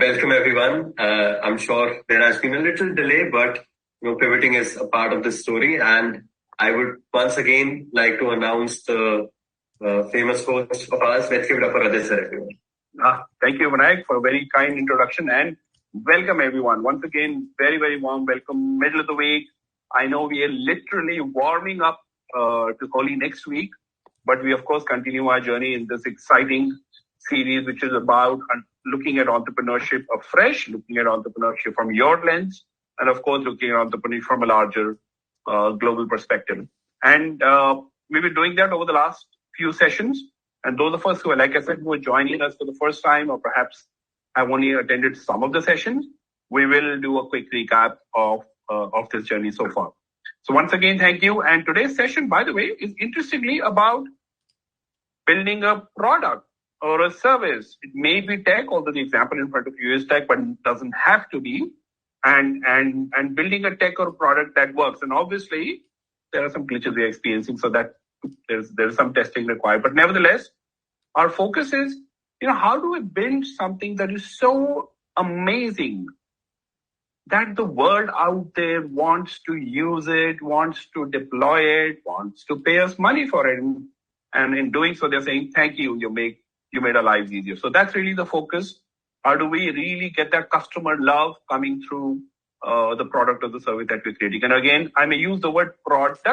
Welcome everyone. I'm sure there has been a little delay, but pivoting is a part of this story. And I would once again like to announce the famous host of ours. Let's give it up for Ajay sir, everyone. Thank you, Vinayak, for a very kind introduction, and welcome everyone. Once again, very, very warm welcome. Middle of the week. I know we are literally warming up to Holi next week, but we of course continue our journey in this exciting series, which is about looking at entrepreneurship afresh, looking at entrepreneurship from your lens, and of course looking at entrepreneurship from a larger global perspective. And we've been doing that over the last few sessions. And those of us who are, like I said, who are joining us for the first time, or perhaps have only attended some of the sessions, we will do a quick recap of this journey so far. So once again, thank you. And today's session, by the way, is interestingly about building a product or a service. It may be tech, although the example in front of you is tech, but it doesn't have to be. And building a tech or product that works. And obviously, there are some glitches we are experiencing, so that there's some testing required. But nevertheless, our focus is, how do we build something that is so amazing that the world out there wants to use it, wants to deploy it, wants to pay us money for it. And in doing so, they're saying, thank you, you made our lives easier. So that's really the focus. How do we really get that customer love coming through the product or the service that we're creating? And again, I may use the word product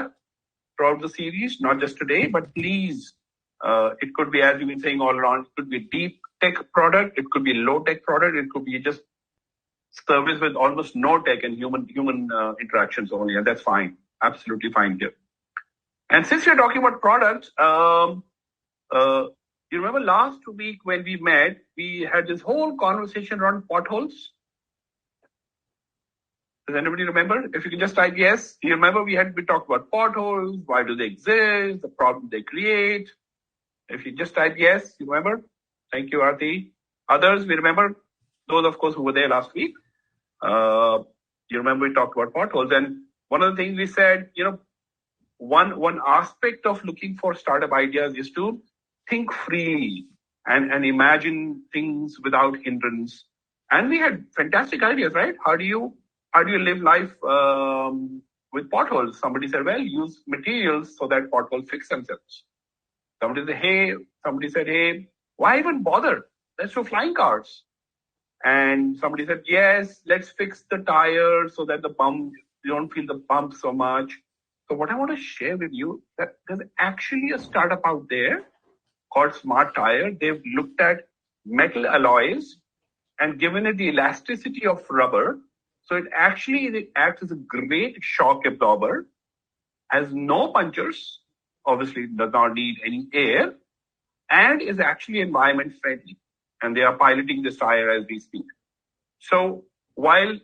throughout the series, not just today, but please, it could be, as you've been saying all around, it could be deep tech product, it could be low tech product, it could be just service with almost no tech and human interactions only, and that's fine, absolutely fine here. And since we're talking about products, you remember last week when we met, we had this whole conversation around potholes. Does anybody remember? If you can just type yes. You remember we talked about potholes, why do they exist, the problem they create. If you just type yes, you remember? Thank you, Aarti. Others, we remember, those of course who were there last week. You remember we talked about potholes. And one of the things we said, one aspect of looking for startup ideas is to think freely and imagine things without hindrance. And we had fantastic ideas, right? How do you live life with potholes? Somebody said, well, use materials so that potholes fix themselves. Somebody said, hey, why even bother? Let's do flying cars. And somebody said, yes, let's fix the tire so that you don't feel the bump so much. So what I want to share with you, that there's actually a startup out there called Smart Tire. They've looked at metal alloys and given it the elasticity of rubber. So it actually acts as a great shock absorber, has no punctures, obviously does not need any air, and is actually environment friendly. And they are piloting this tire as we speak. So while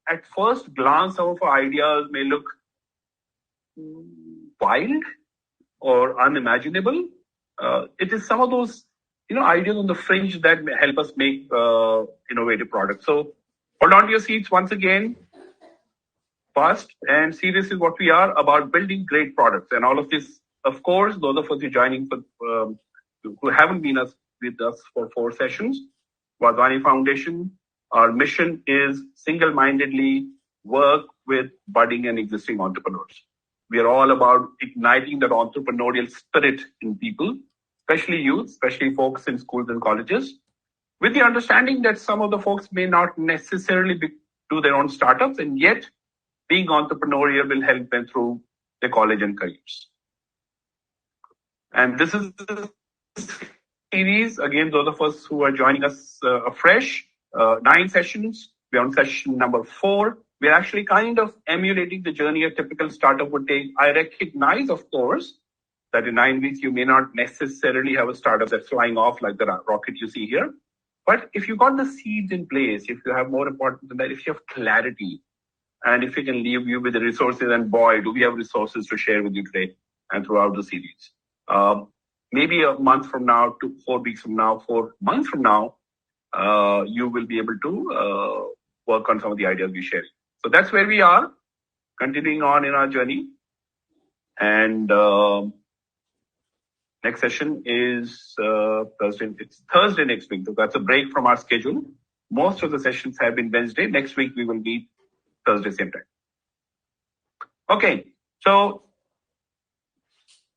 at first glance some of our ideas may look wild or unimaginable, it is some of those ideas on the fringe that help us make innovative products. So hold on to your seats once again, fast and serious is what we are about, building great products. And all of this, of course, those of us who are joining who haven't been with us for 4 sessions, Wadhwani Foundation, our mission is single-mindedly work with budding and existing entrepreneurs. We are all about igniting that entrepreneurial spirit in people, especially youth, especially folks in schools and colleges, with the understanding that some of the folks may not necessarily do their own startups, and yet being entrepreneurial will help them through their college and careers. And this is the series, again, those of us who are joining us afresh, 9 sessions. We're on session number 4. We're actually kind of emulating the journey a typical startup would take. I recognize, of course, that in 9 weeks, you may not necessarily have a startup that's flying off like the rocket you see here. But if you got the seeds in place, if you have more important than that, if you have clarity, and if we can leave you with the resources, and boy, do we have resources to share with you today and throughout the series. Maybe a month from now, 4 weeks from now, 4 months from now, you will be able to work on some of the ideas we share. So that's where we are, continuing on in our journey. And next session is Thursday. It's Thursday next week. So that's a break from our schedule. Most of the sessions have been Wednesday. Next week, we will meet Thursday, same time. Okay, so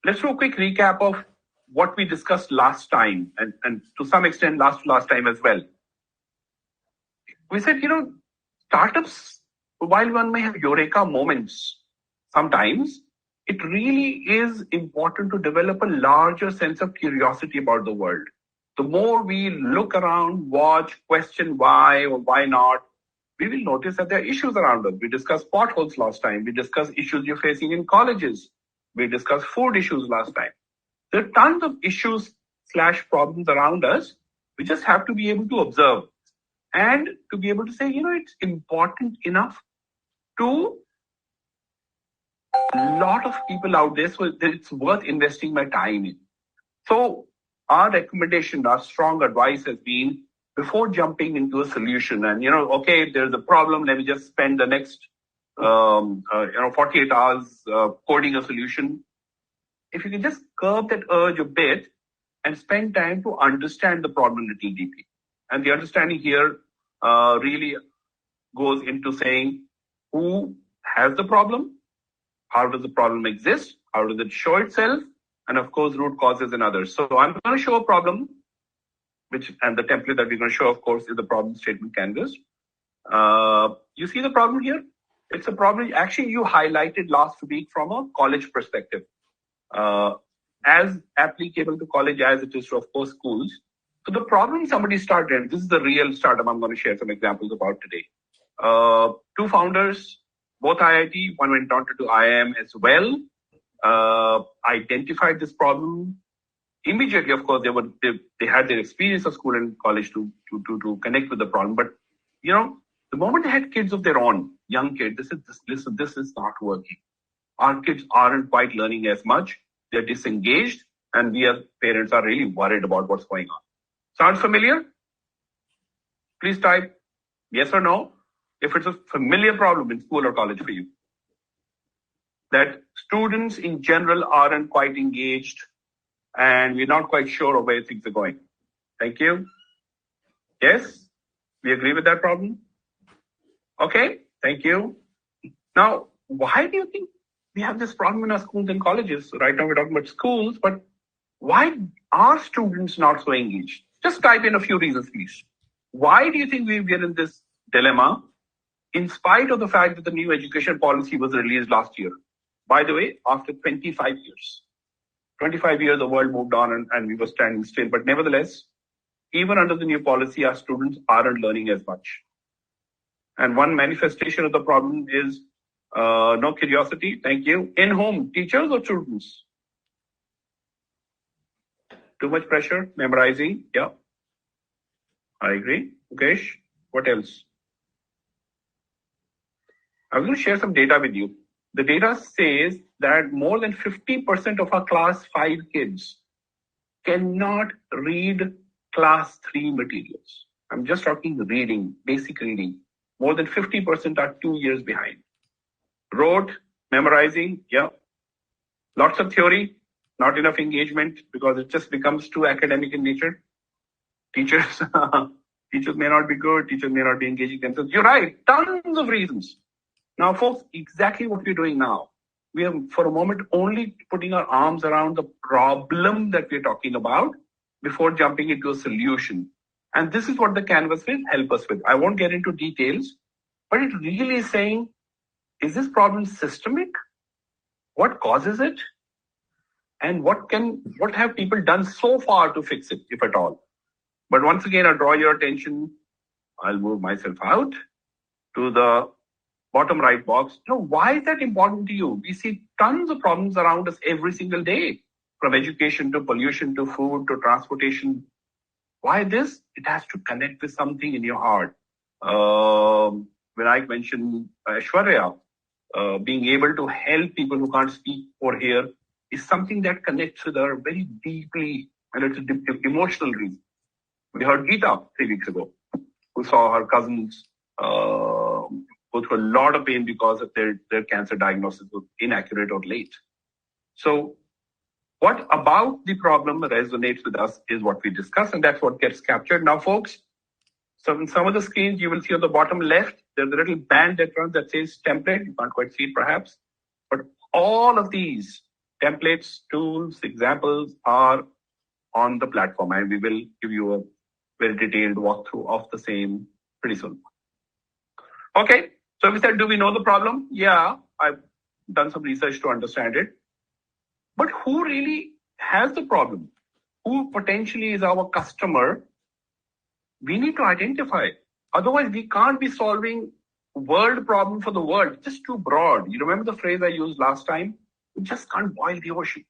let's do a quick recap of what we discussed last time, and to some extent last time as well. We said, startups, while one may have eureka moments, sometimes it really is important to develop a larger sense of curiosity about the world. The more we look around, watch, question why or why not, we will notice that there are issues around us. We discussed potholes last time. We discussed issues you're facing in colleges. We discussed food issues last time. There are tons of issues / problems around us. We just have to be able to observe and to be able to say, it's important enough to a lot of people out there, so it's worth investing my time in. So our recommendation, our strong advice has been, before jumping into a solution and, okay, there's a problem, let me just spend the next 48 hours coding a solution. If you can just curb that urge a bit and spend time to understand the problem a little deeply. And the understanding here really goes into saying who has the problem, how does the problem exist, how does it show itself, and of course, root causes and others. So I'm going to show a problem, and the template that we're going to show, of course, is the problem statement canvas. You see the problem here? It's a problem actually you highlighted last week from a college perspective. As applicable to college as it is to, of course, schools. So the problem somebody started, and this is the real startup I'm going to share some examples about today. Two founders, both IIT, one went on to do IIM as well, identified this problem. Immediately, of course, they had their experience of school and college to connect with the problem. But the moment they had kids of their own, young kids, this is not working. Our kids aren't quite learning as much. They're disengaged, and we as parents are really worried about what's going on. Sound familiar? Please type yes or no if it's a familiar problem in school or college for you. That students in general aren't quite engaged, and we're not quite sure of where things are going. Thank you. Yes? We agree with that problem? Okay, thank you. Now, why do you think we have this problem in our schools and colleges? Right now we're talking about schools, but why are students not so engaged? Just type in a few reasons, please. Why do you think we're in this dilemma, in spite of the fact that the new education policy was released last year? By the way, after 25 years. 25 years, the world moved on and we were standing still. But nevertheless, even under the new policy, our students aren't learning as much. And one manifestation of the problem is no curiosity. Thank you. In whom? Teachers or students? Too much pressure, memorizing. Yeah. I agree. Mukesh, what else? I'm going to share some data with you. The data says that more than 50% of our class 5 kids cannot read class 3 materials. I'm just talking reading, basic reading. More than 50% are 2 years behind. Wrote, memorizing, yeah. Lots of theory, not enough engagement because it just becomes too academic in nature. Teachers may not be good, teachers may not be engaging themselves. You're right, tons of reasons. Now, folks, exactly what we're doing now. We are, for a moment, only putting our arms around the problem that we're talking about before jumping into a solution. And this is what the canvas will help us with. I won't get into details, but it really is saying, is this problem systemic? What causes it? And what have people done so far to fix it, if at all? But once again, I'll draw your attention. I'll move myself out to the bottom right box. Now, why is that important to you? We see tons of problems around us every single day, from education to pollution to food to transportation. Why this? It has to connect with something in your heart. When I mentioned Aishwarya, being able to help people who can't speak or hear is something that connects with her very deeply, and it's an emotional reason. We heard Geeta 3 weeks ago, who saw her cousins go through a lot of pain because of their cancer diagnosis was inaccurate or late. So what about the problem resonates with us is what we discuss, and that's what gets captured. Now, folks, So in some of the screens, you will see on the bottom left, there's a little band that runs that says template. You can't quite see it perhaps. But all of these templates, tools, examples are on the platform, and we will give you a very detailed walkthrough of the same pretty soon. Okay, so we said, do we know the problem? Yeah, I've done some research to understand it. But who really has the problem? Who potentially is our customer? We need to identify. Otherwise, we can't be solving world problem for the world. It's just too broad. You remember the phrase I used last time? We just can't boil the ocean.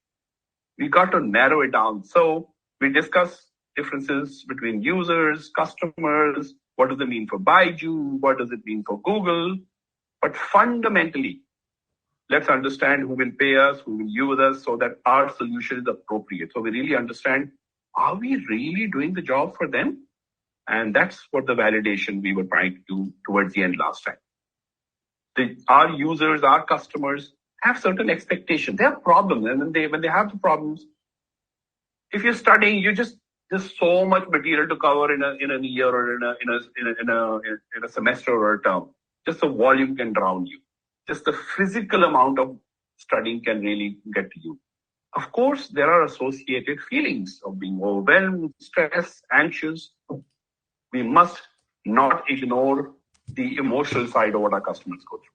We got to narrow it down. So we discuss differences between users, customers. What does it mean for Baiju? What does it mean for Google? But fundamentally, let's understand who will pay us, who will use us, so that our solution is appropriate. So we really understand, are we really doing the job for them? And that's what the validation we were trying to do towards the end last time. Our users, our customers have certain expectations. They have problems, and when they have the problems, if you're studying, there's so much material to cover in a year or in a semester or a term. Just the volume can drown you. Just the physical amount of studying can really get to you. Of course, there are associated feelings of being overwhelmed, stressed, anxious. We must not ignore the emotional side of what our customers go through.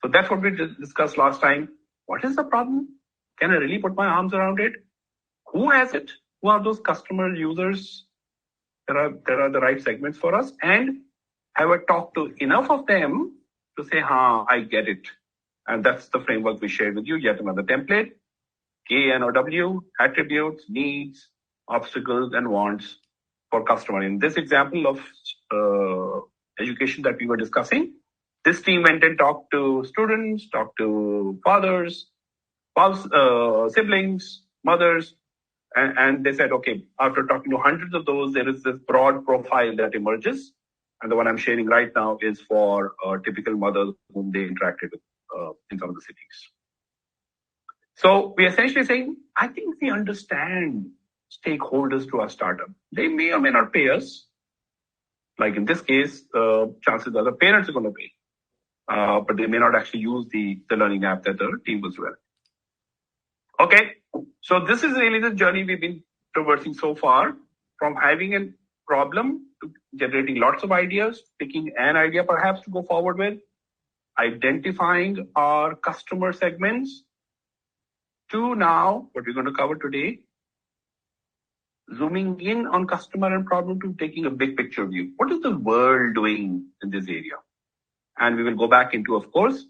So that's what we discussed last time. What is the problem? Can I really put my arms around it? Who has it? Who are those customer users? There are the right segments for us. And have I talked to enough of them to say, I get it. And that's the framework we shared with you. Yet another template, KNOW, attributes, needs, obstacles, and wants for customer. In this example of education that we were discussing, this team went and talked to students, talked to fathers, siblings, mothers, and they said, okay, after talking to hundreds of those, there is this broad profile that emerges. And the one I'm sharing right now is for typical mothers whom they interacted with in some of the cities. So we're essentially saying, I think we understand stakeholders to our startup. They may or may not pay us. Like in this case, chances are the parents are going to pay. But they may not actually use the learning app that the team was developing. Okay, so this is really the journey we've been traversing so far, from having a problem to generating lots of ideas, picking an idea perhaps to go forward with, identifying our customer segments, to now, what we're going to cover today, zooming in on customer and problem to taking a big picture view. What is the world doing in this area? And we will go back into, of course,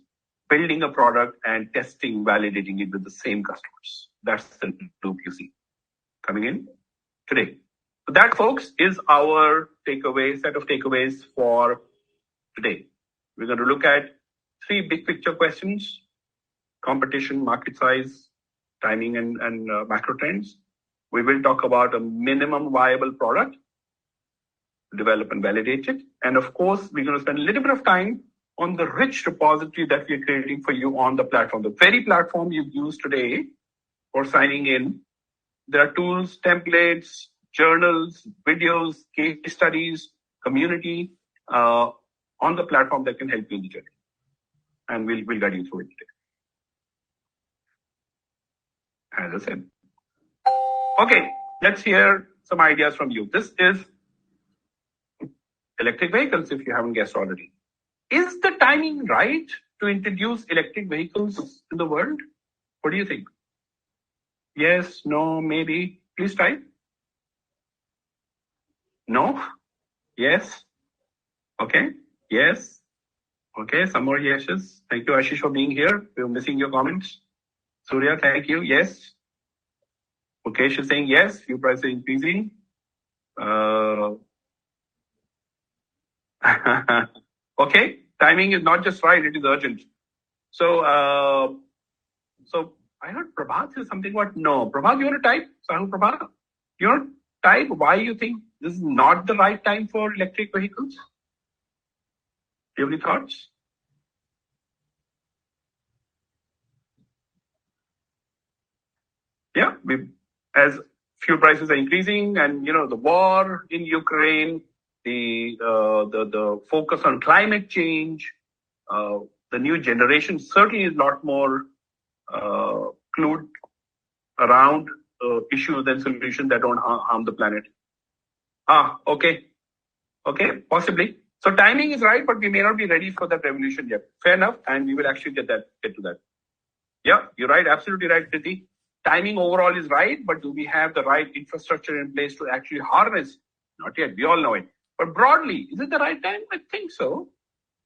building a product and testing, validating it with the same customers. That's the loop you see coming in today. So that, folks, is our set of takeaways for today. We're going to look at 3 big picture questions: competition, market size, timing, and macro trends. We will talk about a minimum viable product, develop and validate it. And of course, we're going to spend a little bit of time on the rich repository that we're creating for you on the platform. The very platform you've used today for signing in. There are tools, templates, journals, videos, case studies, community on the platform that can help you in the journey. And we'll guide you through it today. As I said. Okay, let's hear some ideas from you. This is electric vehicles, if you haven't guessed already. Is the timing right to introduce electric vehicles in the world? What do you think? Yes, no, maybe. Please type. No? Yes? Okay. Yes? Okay, some more yeses. Thank you, Ashish, for being here. We're missing your comments. Surya, thank you. Yes? Mukesh is saying yes. Fuel price is increasing. Okay, timing is not just right, it is urgent. So I heard Prabhat say something about no. Prabhat, you want to type? Sanu Prabhat, you want to type why you think this is not the right time for electric vehicles? Do you have any thoughts? Yeah, as fuel prices are increasing and, the war in Ukraine the focus on climate change, the new generation certainly is a lot more clued around issues and solutions that don't harm the planet. Okay, possibly. So timing is right, but we may not be ready for that revolution yet. Fair enough, and we will actually get to that. Yeah, you're right, absolutely right, Priti. Timing overall is right, but do we have the right infrastructure in place to actually harness? Not yet, we all know it. But broadly, is it the right time? I think so.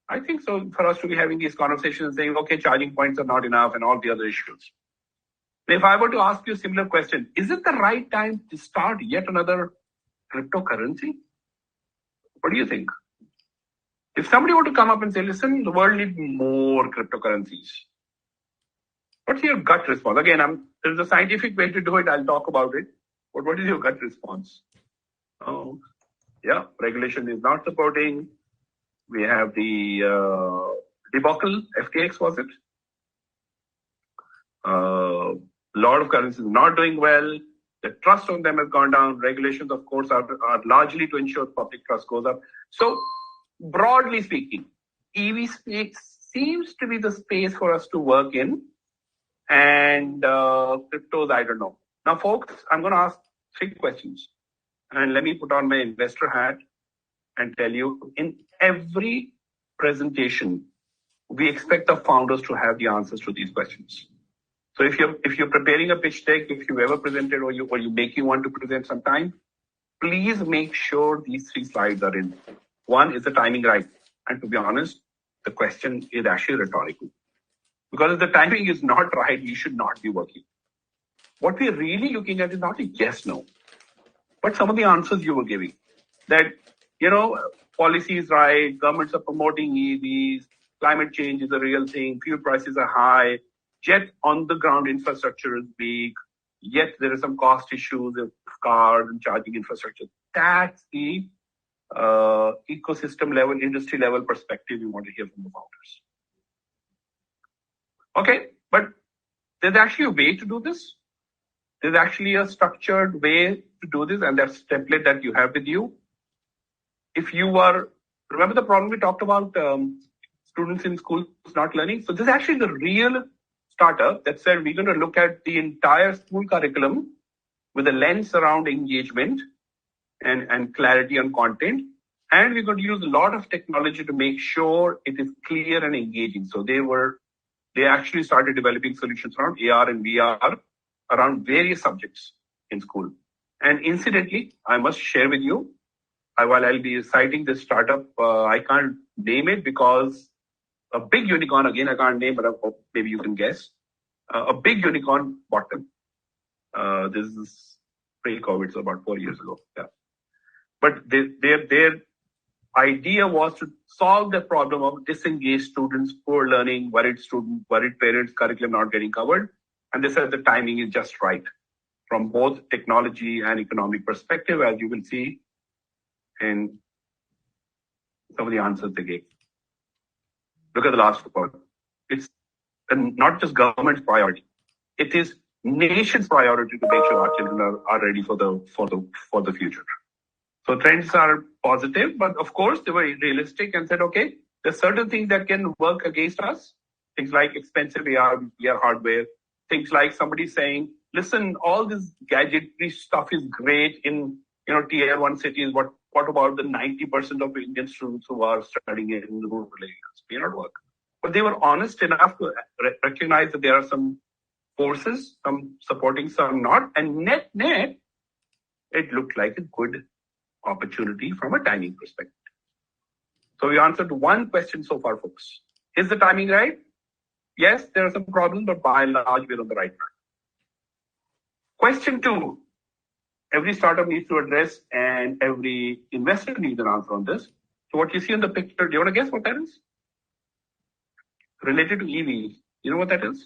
For us to be having these conversations saying, okay, charging points are not enough and all the other issues. If I were to ask you a similar question, is it the right time to start yet another cryptocurrency? What do you think? If somebody were to come up and say, listen, the world needs more cryptocurrencies, what's your gut response? Again, there's a scientific way to do it. I'll talk about it. But what is your gut response? Oh, yeah, regulation is not supporting. We have the debacle, FTX was it? A lot of currencies not doing well. The trust on them has gone down. Regulations, of course, are largely to ensure public trust goes up. So, broadly speaking, EV space seems to be the space for us to work in. And cryptos, I don't know. Now, folks, I'm going to ask 3 questions. And let me put on my investor hat and tell you, in every presentation, we expect the founders to have the answers to these questions. So if you're preparing a pitch deck, if you've ever presented or you're making one to present sometime, please make sure these 3 slides are in. One, is the timing right? And to be honest, the question is actually rhetorical. Because if the timing is not right, you should not be working. What we're really looking at is not a yes, no, but some of the answers you were giving. That, policy is right, governments are promoting EVs, climate change is a real thing, fuel prices are high, yet on the ground infrastructure is weak, yet there are some cost issues of cars and charging infrastructure. That's the ecosystem level, industry level perspective we want to hear from the founders. Okay, but there's actually a way to do this. There's actually a structured way to do this, and that's template that you have with you. If you remember the problem we talked about, students in schools not learning? So this is actually the real startup that said we're going to look at the entire school curriculum with a lens around engagement and clarity on content. And we're going to use a lot of technology to make sure it is clear and engaging. So they actually started developing solutions around AR and VR around various subjects in school. And incidentally, I must share with you, while I'll be citing this startup, I can't name it because a big unicorn, again, I can't name, but I hope maybe you can guess. A big unicorn bought them. This is pre-COVID, so about 4 years ago. Yeah. But their idea was to solve the problem of disengaged students, poor learning, worried students, worried parents, curriculum not getting covered. And they said the timing is just right from both technology and economic perspective, as you will see in some of the answers they gave. Look at the last report. It's not just government's priority. It is nation's priority to make sure our children are ready for the future. So trends are positive, but of course they were realistic and said, okay, there's certain things that can work against us. Things like expensive AR hardware. Things like somebody saying, listen, all this gadgetry stuff is great in tier 1 cities. What about the 90% of Indian students who are studying in rural areas? May not work. But they were honest enough to recognize that there are some forces, some supporting, some not. And net, it looked like a good opportunity from a timing perspective. So we answered one question so far, folks. Is the timing right? Yes, there are some problems, but by and large, we're on the right track. Question 2. Every startup needs to address and every investor needs an answer on this. So what you see in the picture, do you want to guess what that is? Related to EV. You know what that is?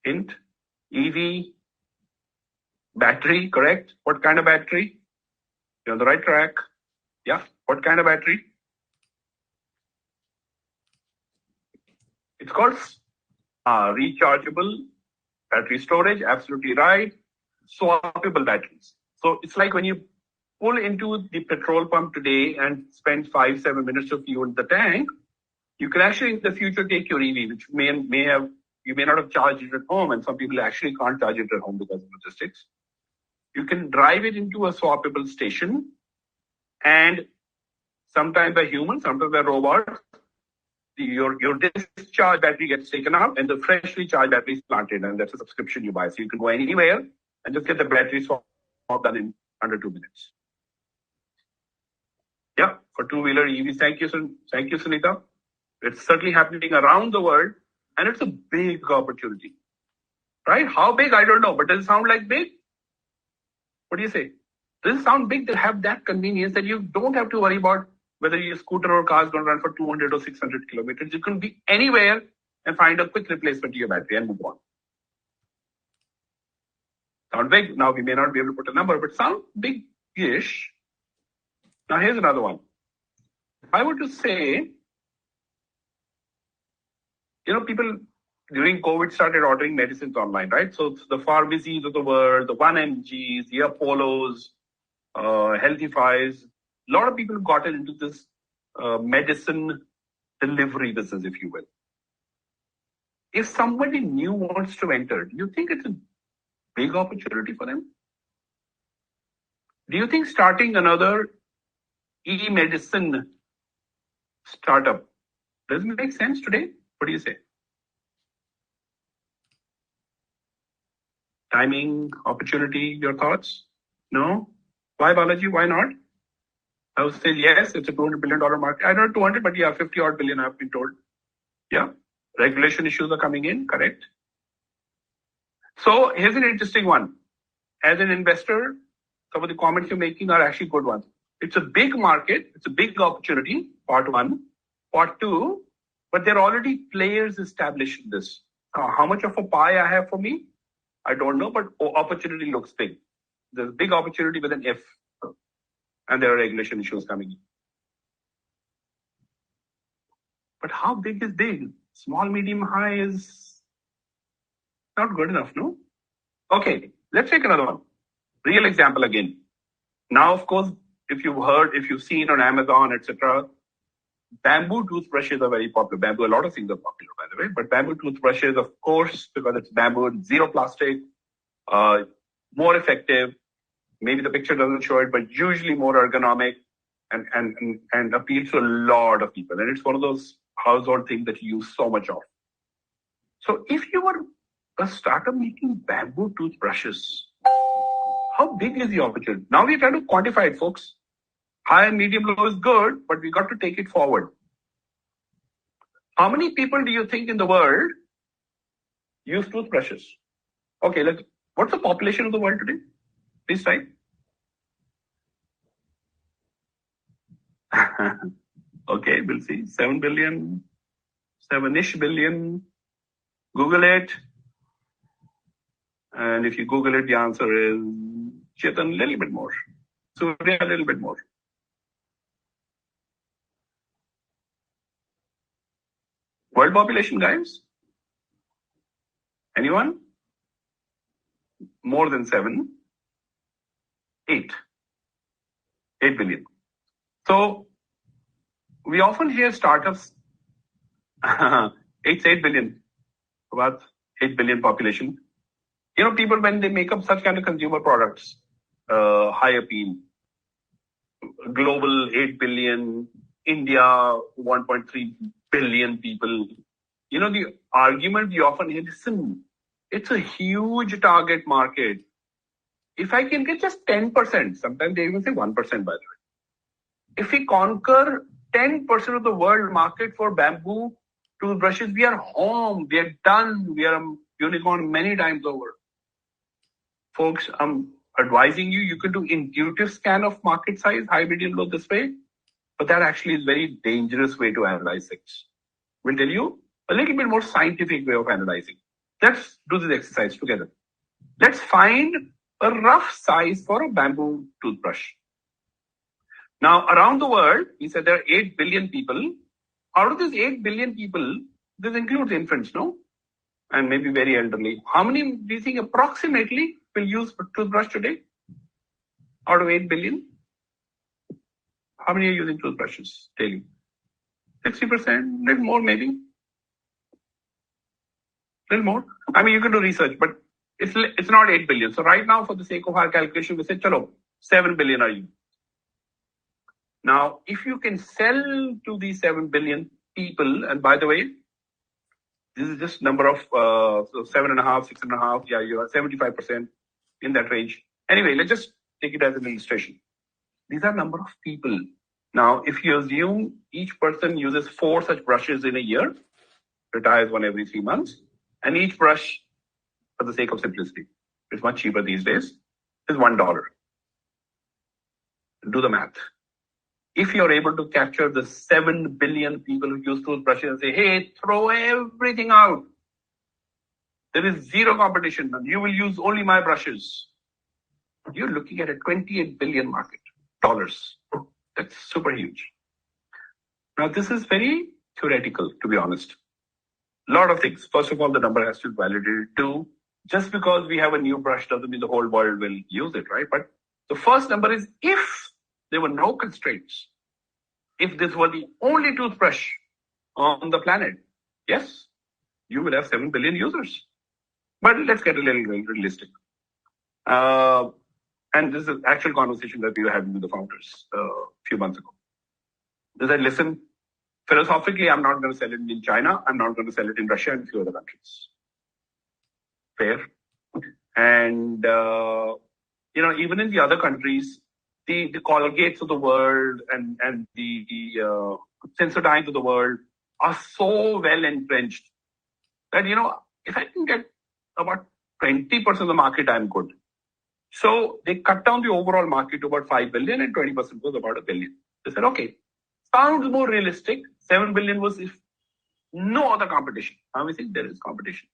Hint. EV. Battery, correct? What kind of battery? You're on the right track. Yeah. What kind of battery? It's called rechargeable battery storage. Absolutely right. Swappable batteries. So it's like when you pull into the petrol pump today and spend 5-7 minutes of fuel in the tank, you can actually in the future take your EV, which you may not have charged it at home, and some people actually can't charge it at home because of logistics. You can drive it into a swappable station, and sometimes by humans, sometimes by robots, your discharge battery gets taken out and the freshly charged battery is planted, and that's a subscription you buy. So you can go anywhere and just get the battery swap done in under 2 minutes. Yeah, for two-wheeler EVs. Thank you, Sunita. It's certainly happening around the world, and it's a big opportunity. Right? How big? I don't know, but does it sound like big? What do you say? Does it sound big to have that convenience that you don't have to worry about whether your scooter or car is going to run for 200 or 600 kilometers? You can be anywhere and find a quick replacement to your battery and move on. Sound big? Now we may not be able to put a number, but sound big-ish. Now here's another one. I would just say, people during COVID started ordering medicines online, right? So the pharmacies of the world, the 1mgs, the Apollos, Healthifys, a lot of people got into this medicine delivery business, if you will. If somebody new wants to enter, do you think it's a big opportunity for them? Do you think starting another e-medicine startup doesn't make sense today? What do you say? Timing, opportunity, your thoughts? No? Why, Balaji? Why not? I would say yes, it's a $200 billion market. I don't know 200, but yeah, 50 odd billion I've been told. Yeah. Regulation issues are coming in, correct? So here's an interesting one. As an investor, some of the comments you're making are actually good ones. It's a big market. It's a big opportunity, part one. Part two, but there are already players established in this. How much of a pie I have for me? I don't know, but opportunity looks big. There's a big opportunity with an F. And there are regulation issues coming in. But how big is big? Small, medium, high is not good enough, no? Okay, let's take another one. Real example again. Now, of course, if you've seen on Amazon, etc., bamboo toothbrushes are very popular. Bamboo, a lot of things are popular, by the way, but bamboo toothbrushes, of course, because it's bamboo, zero plastic, more effective. Maybe the picture doesn't show it, but usually more ergonomic and appeals to a lot of people. And it's one of those household things that you use so much of. So if you were a startup making bamboo toothbrushes, how big is the opportunity? Now we're trying to quantify it, folks. High and medium low is good, but we got to take it forward. How many people do you think in the world use toothbrushes? Okay, what's the population of the world today? Please type. Okay, we'll see. 7 billion, 7-ish billion. Google it. And if you Google it, the answer is Chetan, a little bit more. Surya, a little bit more. World population, guys? Anyone? More than 7. 8 billion. So we often hear startups, it's 8 billion, about 8 billion population. People, when they make up such kind of consumer products, high appeal, global 8 billion, India 1.3 billion people, the argument you often hear, listen, it's a huge target market. If I can get just 10%, sometimes they even say 1%, by the way. If we conquer 10% of the world market for bamboo toothbrushes, we are home, we are done, we are a unicorn many times over. Folks, I'm advising you can do intuitive scan of market size, high, medium, low this way, but that actually is a very dangerous way to analyze things. We'll tell you a little bit more scientific way of analyzing. Let's do this exercise together. Let's find a rough size for a bamboo toothbrush. Now, around the world, we said there are 8 billion people. Out of these 8 billion people, this includes infants, no? And maybe very elderly. How many do you think approximately will use toothbrush today? out of 8 billion, how many are using toothbrushes daily? 60%, little more maybe. Little more. I mean, you can do research, but it's not 8 billion. So right now, for the sake of our calculation, we say, chalo, 7 billion are you. Now, if you can sell to these 7 billion people, and by the way, this is just number of so 7.5, 6.5, yeah, you are 75% in that range. Anyway, let's just take it as an illustration. These are number of people. Now, if you assume each person uses 4 such brushes in a year, retires one every 3 months, and each brush, for the sake of simplicity, it's much cheaper these days, is $1. Do the math. If you're able to capture the 7 billion people who use toothbrushes and say, hey, throw everything out. There is zero competition. You will use only my brushes. You're looking at a 28 billion market, dollars. That's super huge. Now, this is very theoretical, to be honest. A lot of things. First of all, the number has to be validated. 2, just because we have a new brush doesn't mean the whole world will use it, right? But the first number is if there were no constraints, if this were the only toothbrush on the planet, yes, you will have 7 billion users. But let's get a little realistic. And this is an actual conversation that we were having with the founders a few months ago. They said, listen, philosophically, I'm not going to sell it in China. I'm not going to sell it in Russia and a few other countries. Fair. And, even in the other countries, the Colgates of the world and the Sensodynes of the world are so well entrenched that, if I can get about 20% of the market, I'm good. So they cut down the overall market to about 5 billion and 20% was about $1 billion. They said, okay, sounds more realistic. 7 billion was if no other competition. Now we think there is competition.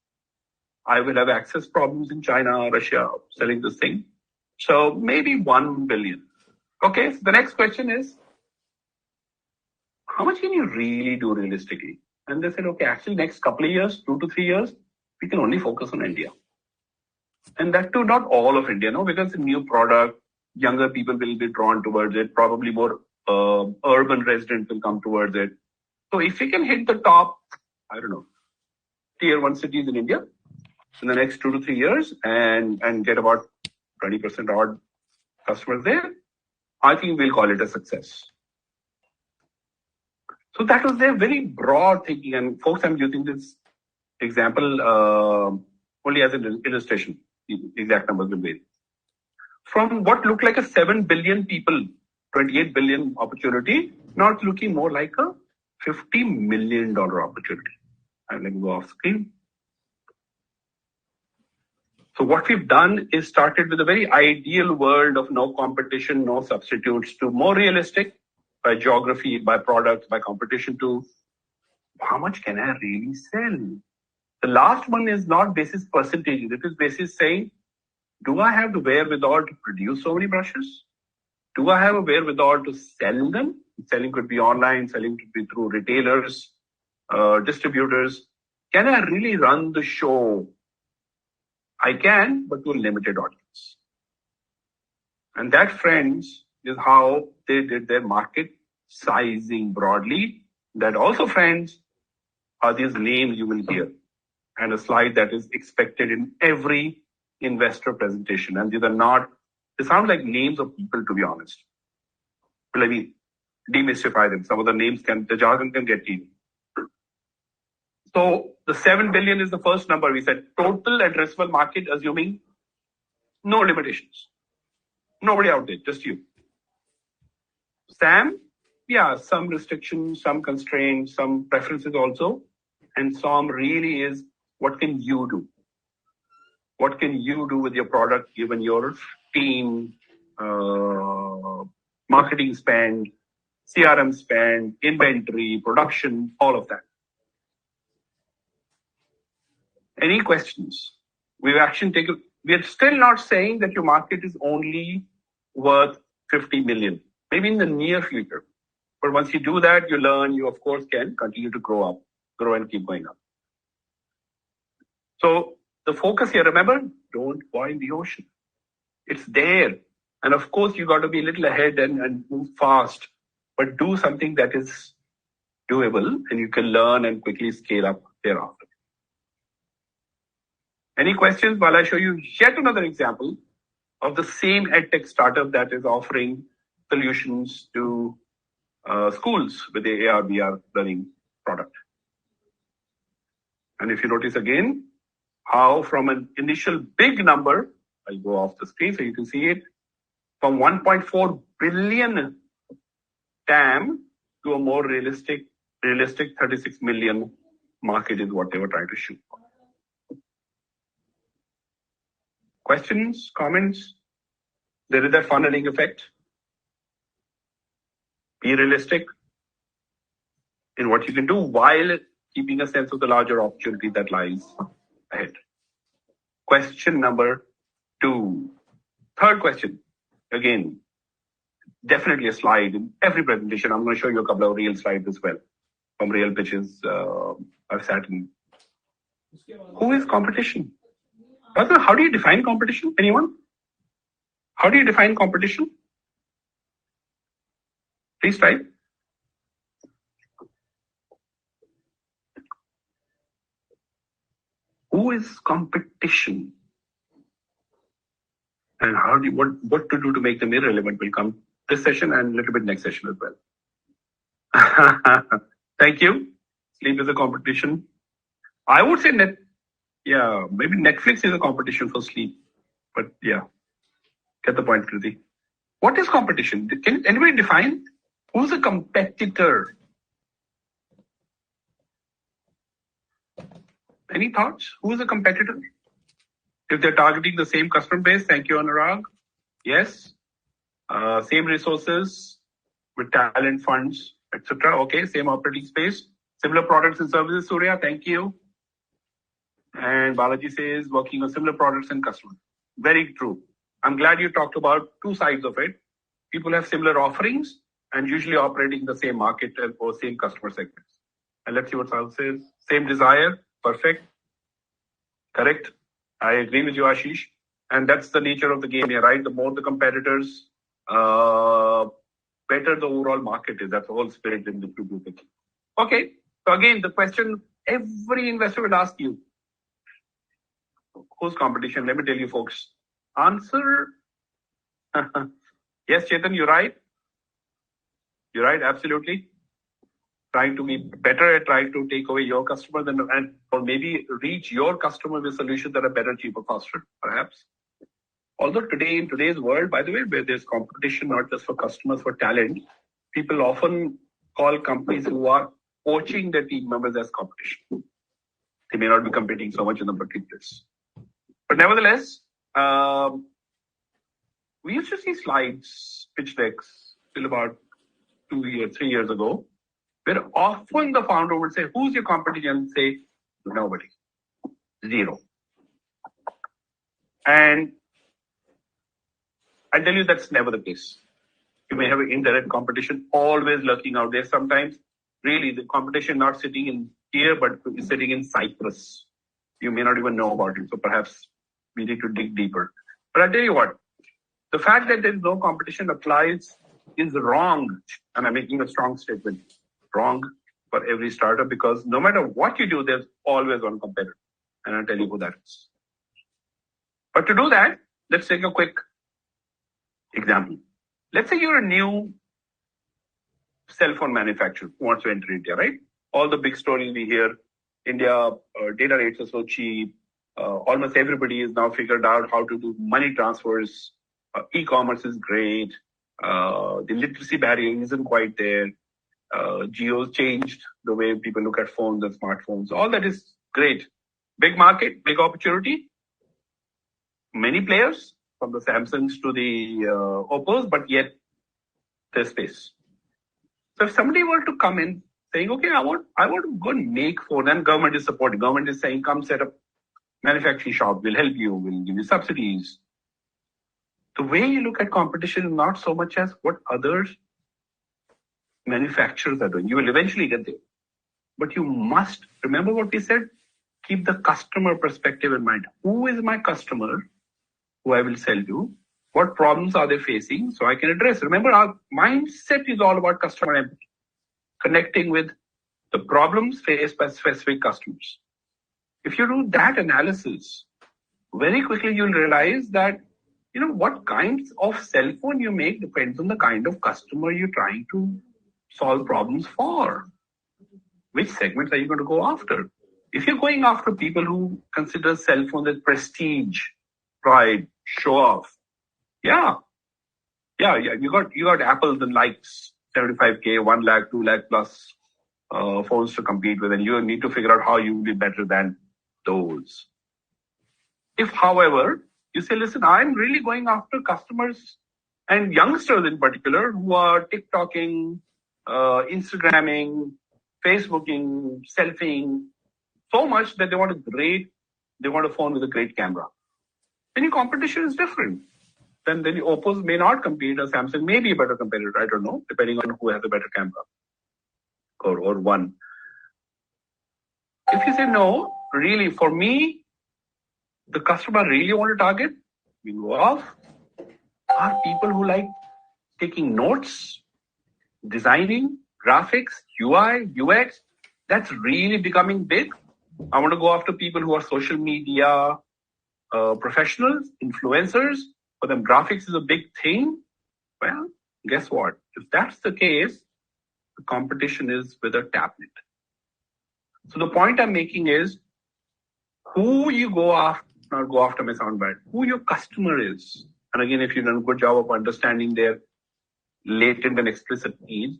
I will have access problems in China, Russia, selling this thing. So maybe 1 billion. Okay, so the next question is, how much can you really do realistically? And they said, okay, actually next couple of years, 2 to 3 years, we can only focus on India. And that too, not all of India, because it's a new product, younger people will be drawn towards it, probably more urban residents will come towards it. So if we can hit the top, tier 1 cities in India in the next 2 to 3 years and get about 20% odd customers there, I think we'll call it a success. So that was their very broad thinking. And folks, I'm using this example only as an illustration. The exact numbers will vary. From what looked like a 7 billion people, 28 billion opportunity, now it's looking more like a $50 million opportunity. I'm going to go off screen. So what we've done is started with a very ideal world of no competition, no substitutes, to more realistic by geography, by product, by competition, to how much can I really sell? The last one is not basis percentages. It is basis saying, do I have the wherewithal to produce so many brushes? Do I have a wherewithal to sell them? Selling could be online, selling could be through retailers, distributors. Can I really run the show? I can, but to a limited audience. And that, friends, is how they did their market sizing broadly. That also, friends, are these names you will hear. And a slide that is expected in every investor presentation. And these are not, they sound like names of people, to be honest. But let me demystify them. Some of the names the jargon can get to you. So the 7 billion is the first number. We said total addressable market, assuming no limitations. Nobody out there, just you. Sam, yeah, some restrictions, some constraints, some preferences also. And SOM really is, what can you do? What can you do with your product, given your team, marketing spend, CRM spend, inventory, production, all of that. Any questions? We're still not saying that your market is only worth 50 million, maybe in the near future. But once you do that, you learn, you of course can continue to grow and keep going up. So the focus here, remember, don't boil the ocean. It's there. And of course, you got to be a little ahead and move fast, but do something that is doable and you can learn and quickly scale up thereafter. Any questions while I show you yet another example of the same edtech startup that is offering solutions to schools with the AR/VR learning product. And if you notice again, how from an initial big number, I'll go off the screen so you can see it, from 1.4 billion TAM to a more realistic 36 million market is what they were trying to shoot for. Questions, comments? There is that funneling effect. Be realistic in what you can do while keeping a sense of the larger opportunity that lies ahead. Question number 2. Third question. Again, definitely a slide in every presentation. I'm going to show you a couple of real slides as well from real pitches I've sat in. Who is competition? How do you define competition? Anyone? How do you define competition? Please type. Who is competition? And how do you, what to do to make them irrelevant will come this session and a little bit next session as well. Thank you. Sleep is a competition. I would say maybe Netflix is a competition for sleep. But yeah, get the point, Kriti. What is competition? Can anybody define who's a competitor? Any thoughts? Who is a competitor? If they're targeting the same customer base, thank you, Anurag. Yes. Same resources with talent funds, etc. Okay, same operating space. Similar products and services, Surya, thank you. And Balaji says working on similar products and customers. Very true. I'm glad you talked about two sides of it. People have similar offerings and usually operating the same market or same customer segments. And let's see what Sal says. Same desire. Perfect. Correct. I agree with you, Ashish. And that's the nature of the game here, right? The more the competitors, better the overall market is. That's the whole spirit in the group. Okay. So again, the question every investor will ask you, who's competition? Let me tell you, folks. Answer. Yes, Chetan, you're right. You're right, absolutely. Trying to be better at trying to take away your customers or maybe reach your customer with solutions that are better, cheaper, faster, perhaps. Although today, in today's world, by the way, where there's competition, not just for customers, for talent, people often call companies who are poaching their team members as competition. They may not be competing so much in the marketplace. But nevertheless, we used to see slides, pitch decks, till about 3 years ago, where often the founder would say, who's your competition? And say, nobody. Zero. And I tell you, that's never the case. You may have an indirect competition always lurking out there. Sometimes, really, the competition not sitting in here, but is sitting in Cyprus. You may not even know about it. So perhaps we need to dig deeper. But I'll tell you what, the fact that there is no competition is wrong. And I'm making a strong statement. Wrong for every startup, because no matter what you do, there's always one competitor. And I'll tell you who that is. But to do that, let's take a quick example. Let's say you're a new cell phone manufacturer who wants to enter India, right? All the big stories we hear, India, data rates are so cheap. Almost everybody is now figured out how to do money transfers. E-commerce is great. The literacy barrier isn't quite there. Geo's changed the way people look at phones and smartphones. All that is great. Big market, big opportunity. Many players, from the Samsungs to the Oppos, but yet there's space. So if somebody were to come in saying, okay, I want to go and make phone, and government is supporting. Government is saying, come set up manufacturing shop, we'll help you, we'll give you subsidies. The way you look at competition is not so much as what others manufacturers are doing. You will eventually get there. But you must remember what we said. Keep the customer perspective in mind. Who is my customer who I will sell to? What problems are they facing so I can address? Remember, our mindset is all about customer empathy, connecting with the problems faced by specific customers. If you do that analysis, very quickly you'll realize that what kinds of cell phone you make depends on the kind of customer you're trying to solve problems for. Which segments are you going to go after? If you're going after people who consider cell phones as prestige, pride, show off, you got Apples and likes 75K, 1 lakh, 2 lakh plus phones to compete with, and you need to figure out how you will be better than those. If, however, you say, listen, I'm really going after customers and youngsters in particular who are TikToking, Instagramming, Facebooking, selfieing so much that they want a phone with a great camera. Then your competition is different. Then the Oppos may not compete, or Samsung may be a better competitor, I don't know, depending on who has a better camera or one. If you say no, really, for me, the customer I really want to target, we go off, are people who like taking notes, designing, graphics, UI, UX. That's really becoming big. I want to go after people who are social media professionals, influencers. For them, graphics is a big thing. Well, guess what? If that's the case, the competition is with a tablet. So the point I'm making is, who you go after, not go after my sound bite, who your customer is. And again, if you've done a good job of understanding their latent and explicit needs,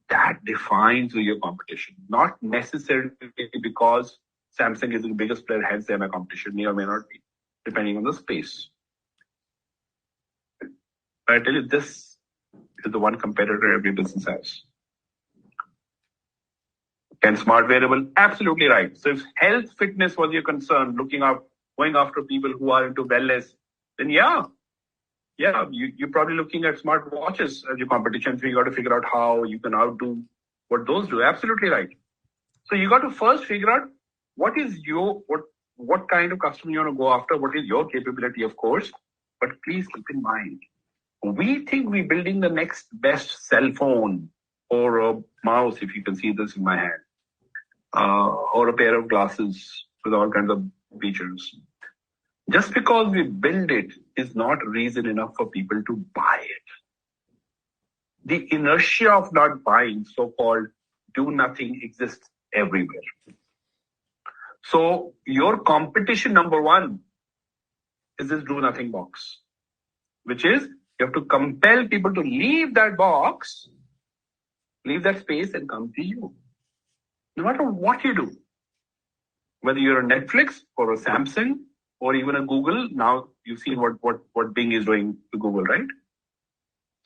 that defines your competition. Not necessarily because Samsung is the biggest player, hence they're my competition, may or may not be, depending on the space. But I tell you, this is the one competitor every business has. Can smart wearable? Absolutely right. So if health, fitness was your concern, going after people who are into wellness, then you're probably looking at smart watches as your competition. So you got to figure out how you can outdo what those do. Absolutely right. So you got to first figure out what kind of customer you want to go after, what is your capability, of course. But please keep in mind, we think we're building the next best cell phone or a mouse, if you can see this in my hand, or a pair of glasses with all kinds of features. Just because we build it is not reason enough for people to buy it. The inertia of not buying, so-called do nothing, exists everywhere. So your competition number one is this do nothing box, which is you have to compel people to leave that box, leave that space and come to you. No matter what you do, whether you're a Netflix or a Samsung or even a Google, now you've seen what Bing is doing to Google, right?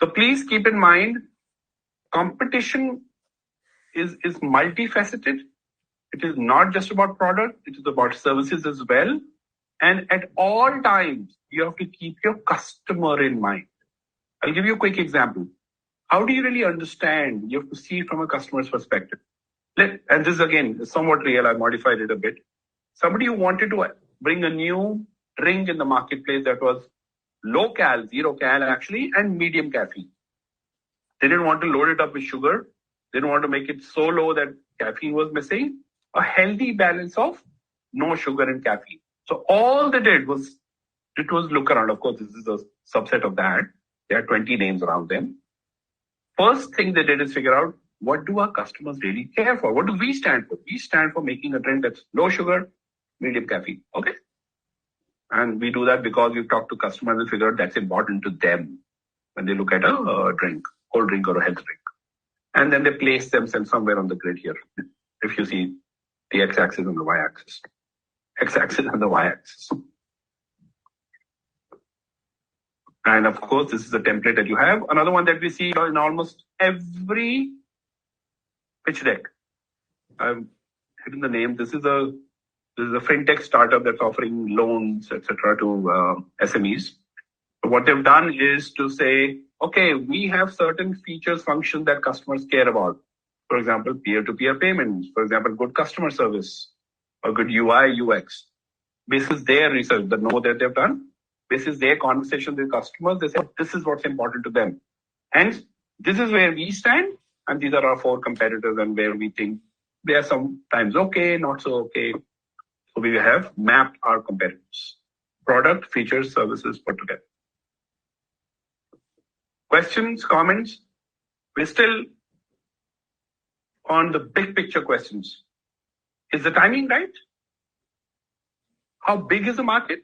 So please keep in mind, competition is multifaceted. It is not just about product, it is about services as well. And at all times, you have to keep your customer in mind. I'll give you a quick example. How do you really understand? You have to see it from a customer's perspective. And this again is somewhat real, I modified it a bit. Somebody who wanted to bring a new drink in the marketplace that was low cal, 0 cal actually, and medium caffeine. They didn't want to load it up with sugar. They didn't want to make it so low that caffeine was missing. A healthy balance of no sugar and caffeine. So all they did was look around. Of course, this is a subset of that. There are 20 names around them. First thing they did is figure out, what do our customers really care for? What do we stand for? We stand for making a drink that's low sugar, medium caffeine. Okay? And we do that because we've talked to customers and figured out that's important to them when they look at a drink, cold drink or a health drink. And then they place themselves somewhere on the grid here. If you see the x-axis and the y-axis. X-axis and the y-axis. And of course, this is a template that you have. Another one that we see in almost every pitch deck. I've hidden the name. This is a fintech startup that's offering loans, etc., to SMEs. So what they've done is to say, okay, we have certain features, functions that customers care about. For example, peer-to-peer payments. For example, good customer service or good UI, UX. This is their research, the know that they've done. this is their conversation with customers. They say, this is what's important to them. Hence, this is where we stand, and these are our 4 competitors and where we think they are sometimes okay, not so okay. So we have mapped our competitors. Product, features, services put together. Questions, comments? We're still on the big picture questions. Is the timing right? How big is the market?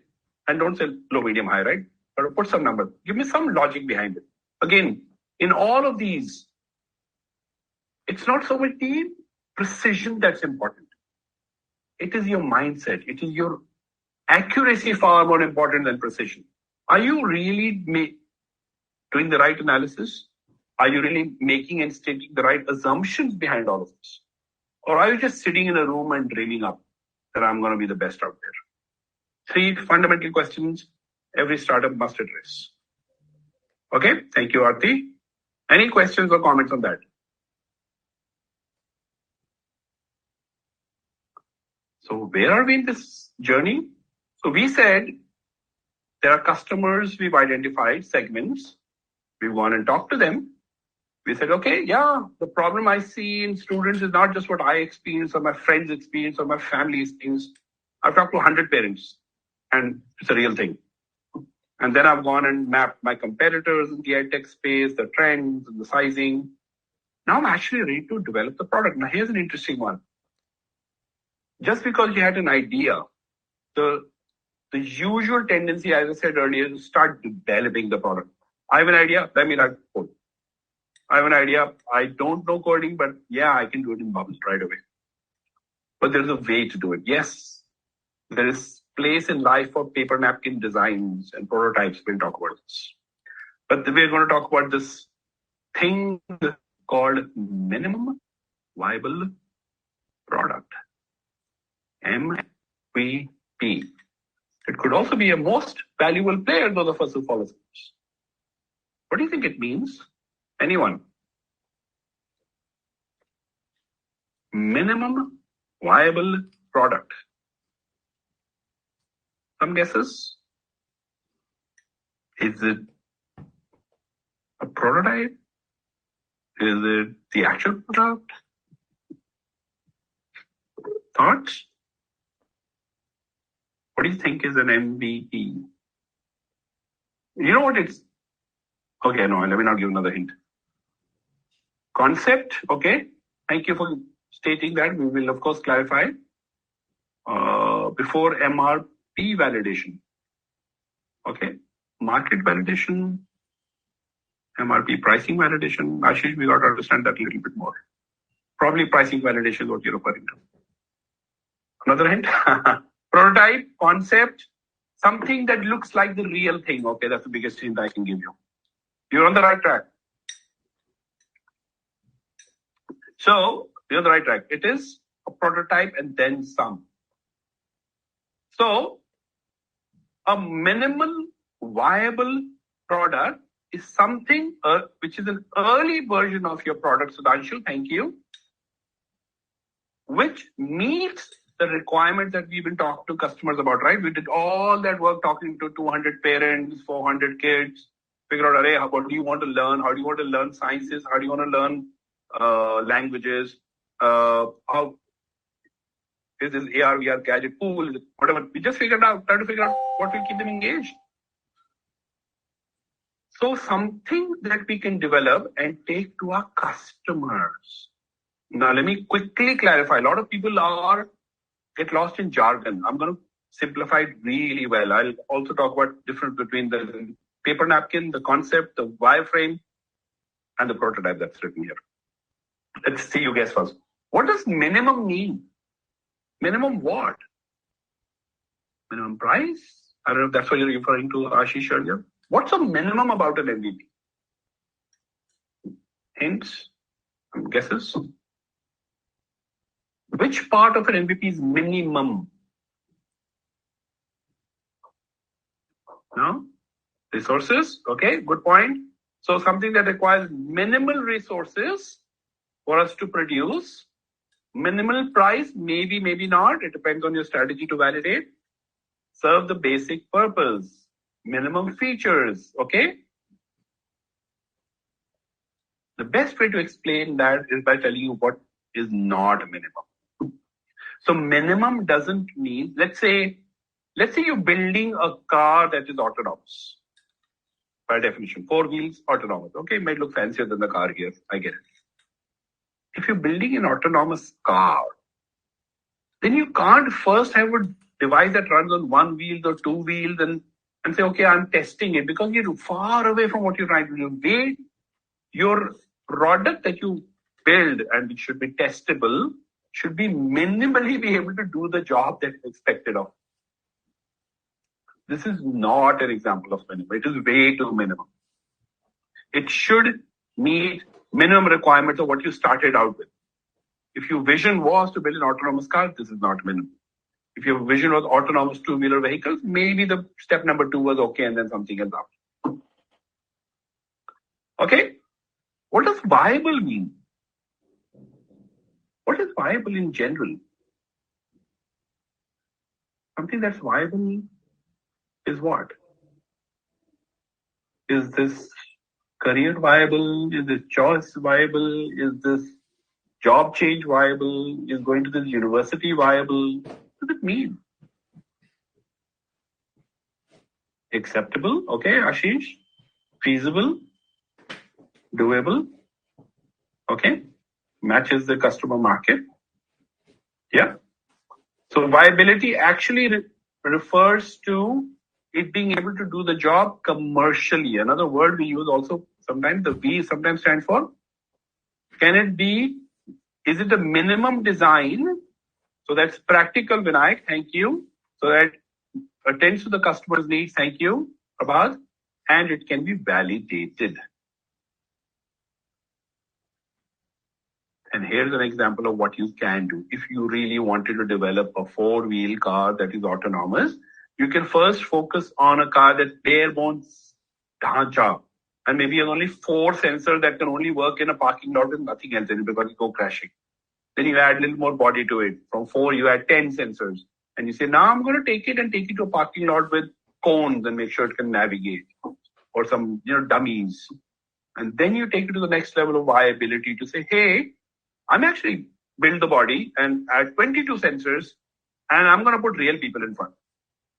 And don't say low, medium, high, right? But put some number. Give me some logic behind it. Again, in all of these, it's not so much the precision that's important. It is your mindset. It is your accuracy far more important than precision. Are you really doing the right analysis? Are you really making and stating the right assumptions behind all of this? Or are you just sitting in a room and dreaming up that I'm going to be the best out there? 3 fundamental questions every startup must address. Okay, thank you, Aarti. Any questions or comments on that? So where are we in this journey? So we said there are customers we've identified, segments. We want to talk to them. We said, okay, yeah, the problem I see in students is not just what I experience or my friends experience or my family experience. I've talked to 100 parents and it's a real thing. And then I've gone and mapped my competitors in the edtech space, the trends and the sizing. Now I'm actually ready to develop the product. Now here's an interesting one. Just because you had an idea, the usual tendency, as I said earlier, is to start developing the product. I have an idea, let me write code. I have an idea, I don't know coding, but yeah, I can do it in Bubble right away. But there's a way to do it. Yes, there is place in life for paper napkin designs and prototypes. We'll talk about this. But we're going to talk about this thing called minimum viable product. MVP. It could also be a most valuable player, those of us who follow this. What do you think it means? Anyone? Minimum viable product. Some guesses? Is it a prototype? Is it the actual product? Thoughts? What do you think is an MVP? You know what it's? Okay, no, let me not give another hint. Concept, okay. Thank you for stating that. We will, of course, clarify. Before MRP validation. Okay. Market validation, MRP pricing validation. Ashish, we got to understand that a little bit more. Probably pricing validation is what you're referring to. Another hint. Prototype, concept, something that looks like the real thing. Okay, that's the biggest hint I can give you. You're on the right track. So, you're on the right track. It is a prototype and then some. So, a minimal viable product is something which is an early version of your product, Sudhanshu, thank you, which meets the requirements that we've been talking to customers about, right? We did all that work talking to 200 parents, 400 kids, figure out, array, what do you want to learn? How do you want to learn sciences? How do you want to learn languages? How is this AR, VR gadget cool? Whatever. We just figured out, try to figure out what will keep them engaged. So something that we can develop and take to our customers. Now, let me quickly clarify. A lot of people get lost in jargon. I'm going to simplify it really well. I'll also talk about the difference between the paper napkin, the concept, the wireframe, and the prototype that's written here. Let's see you guess first. What does minimum mean? Minimum what? Minimum price? I don't know if that's what you're referring to, Ashish, earlier. What's a minimum about an MVP? Hints? Guesses? Which part of an MVP is minimum? No? Resources? Okay, good point. So something that requires minimal resources for us to produce. Minimal price, maybe, maybe not. It depends on your strategy to validate. Serve the basic purpose. minimum features, okay? The best way to explain that is by telling you what is not minimum. So minimum doesn't mean, let's say you're building a car that is autonomous. By definition, 4 wheels, autonomous. Okay, it might look fancier than the car here. I get it. If you're building an autonomous car, then you can't first have a device that runs on 1 wheel or 2 wheels and say, okay, I'm testing it, because you're far away from what you're trying to do. Wait, your product that you build and it should be testable should be minimally be able to do the job that's expected of. This is not an example of minimum. It is way too minimum. It should meet minimum requirements of what you started out with. If your vision was to build an autonomous car, this is not minimum. If your vision was autonomous 2-wheeler vehicles, maybe the step number 2 was okay and then something else after. Okay? What does viable mean? What is viable in general? Something that's viable is what? Is this career viable? Is this choice viable? Is this job change viable? Is going to this university viable? What does it mean? Acceptable, okay, Ashish? Feasible? Doable? Okay? Matches the customer market? Yeah? So viability actually refers to it being able to do the job commercially. Another word we use also sometimes, the V sometimes stands for, can it be, is it a minimum design? So that's practical, Vinayak, thank you. So that attends to the customer's needs, thank you, Prabhat. And it can be validated. And here's an example of what you can do. If you really wanted to develop a 4-wheel car that is autonomous, you can first focus on a car that bare bones dhancha, and maybe has only 4 sensors that can only work in a parking lot with nothing else in it because it go crashing. Then you add a little more body to it. From 4, you add 10 sensors. And you say, now I'm going to take it to a parking lot with cones and make sure it can navigate. Or some, dummies. And then you take it to the next level of viability to say, hey, I'm actually build the body and add 22 sensors, and I'm going to put real people in front,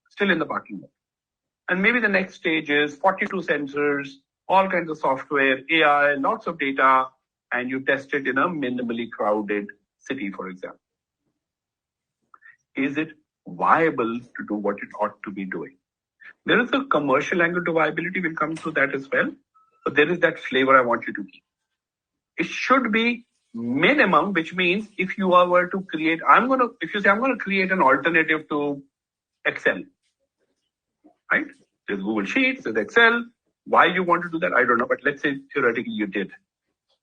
still in the parking lot. And maybe the next stage is 42 sensors, all kinds of software, AI, lots of data, and you test it in a minimally crowded city, for example. Is it viable to do what it ought to be doing? There is a commercial angle to viability. We'll come through that as well. But there is that flavor I want you to keep. It should be minimum, which means if you were to create, if you say I'm going to create an alternative to Excel, right? There's Google Sheets, there's Excel. Why you want to do that, I don't know. But let's say theoretically you did.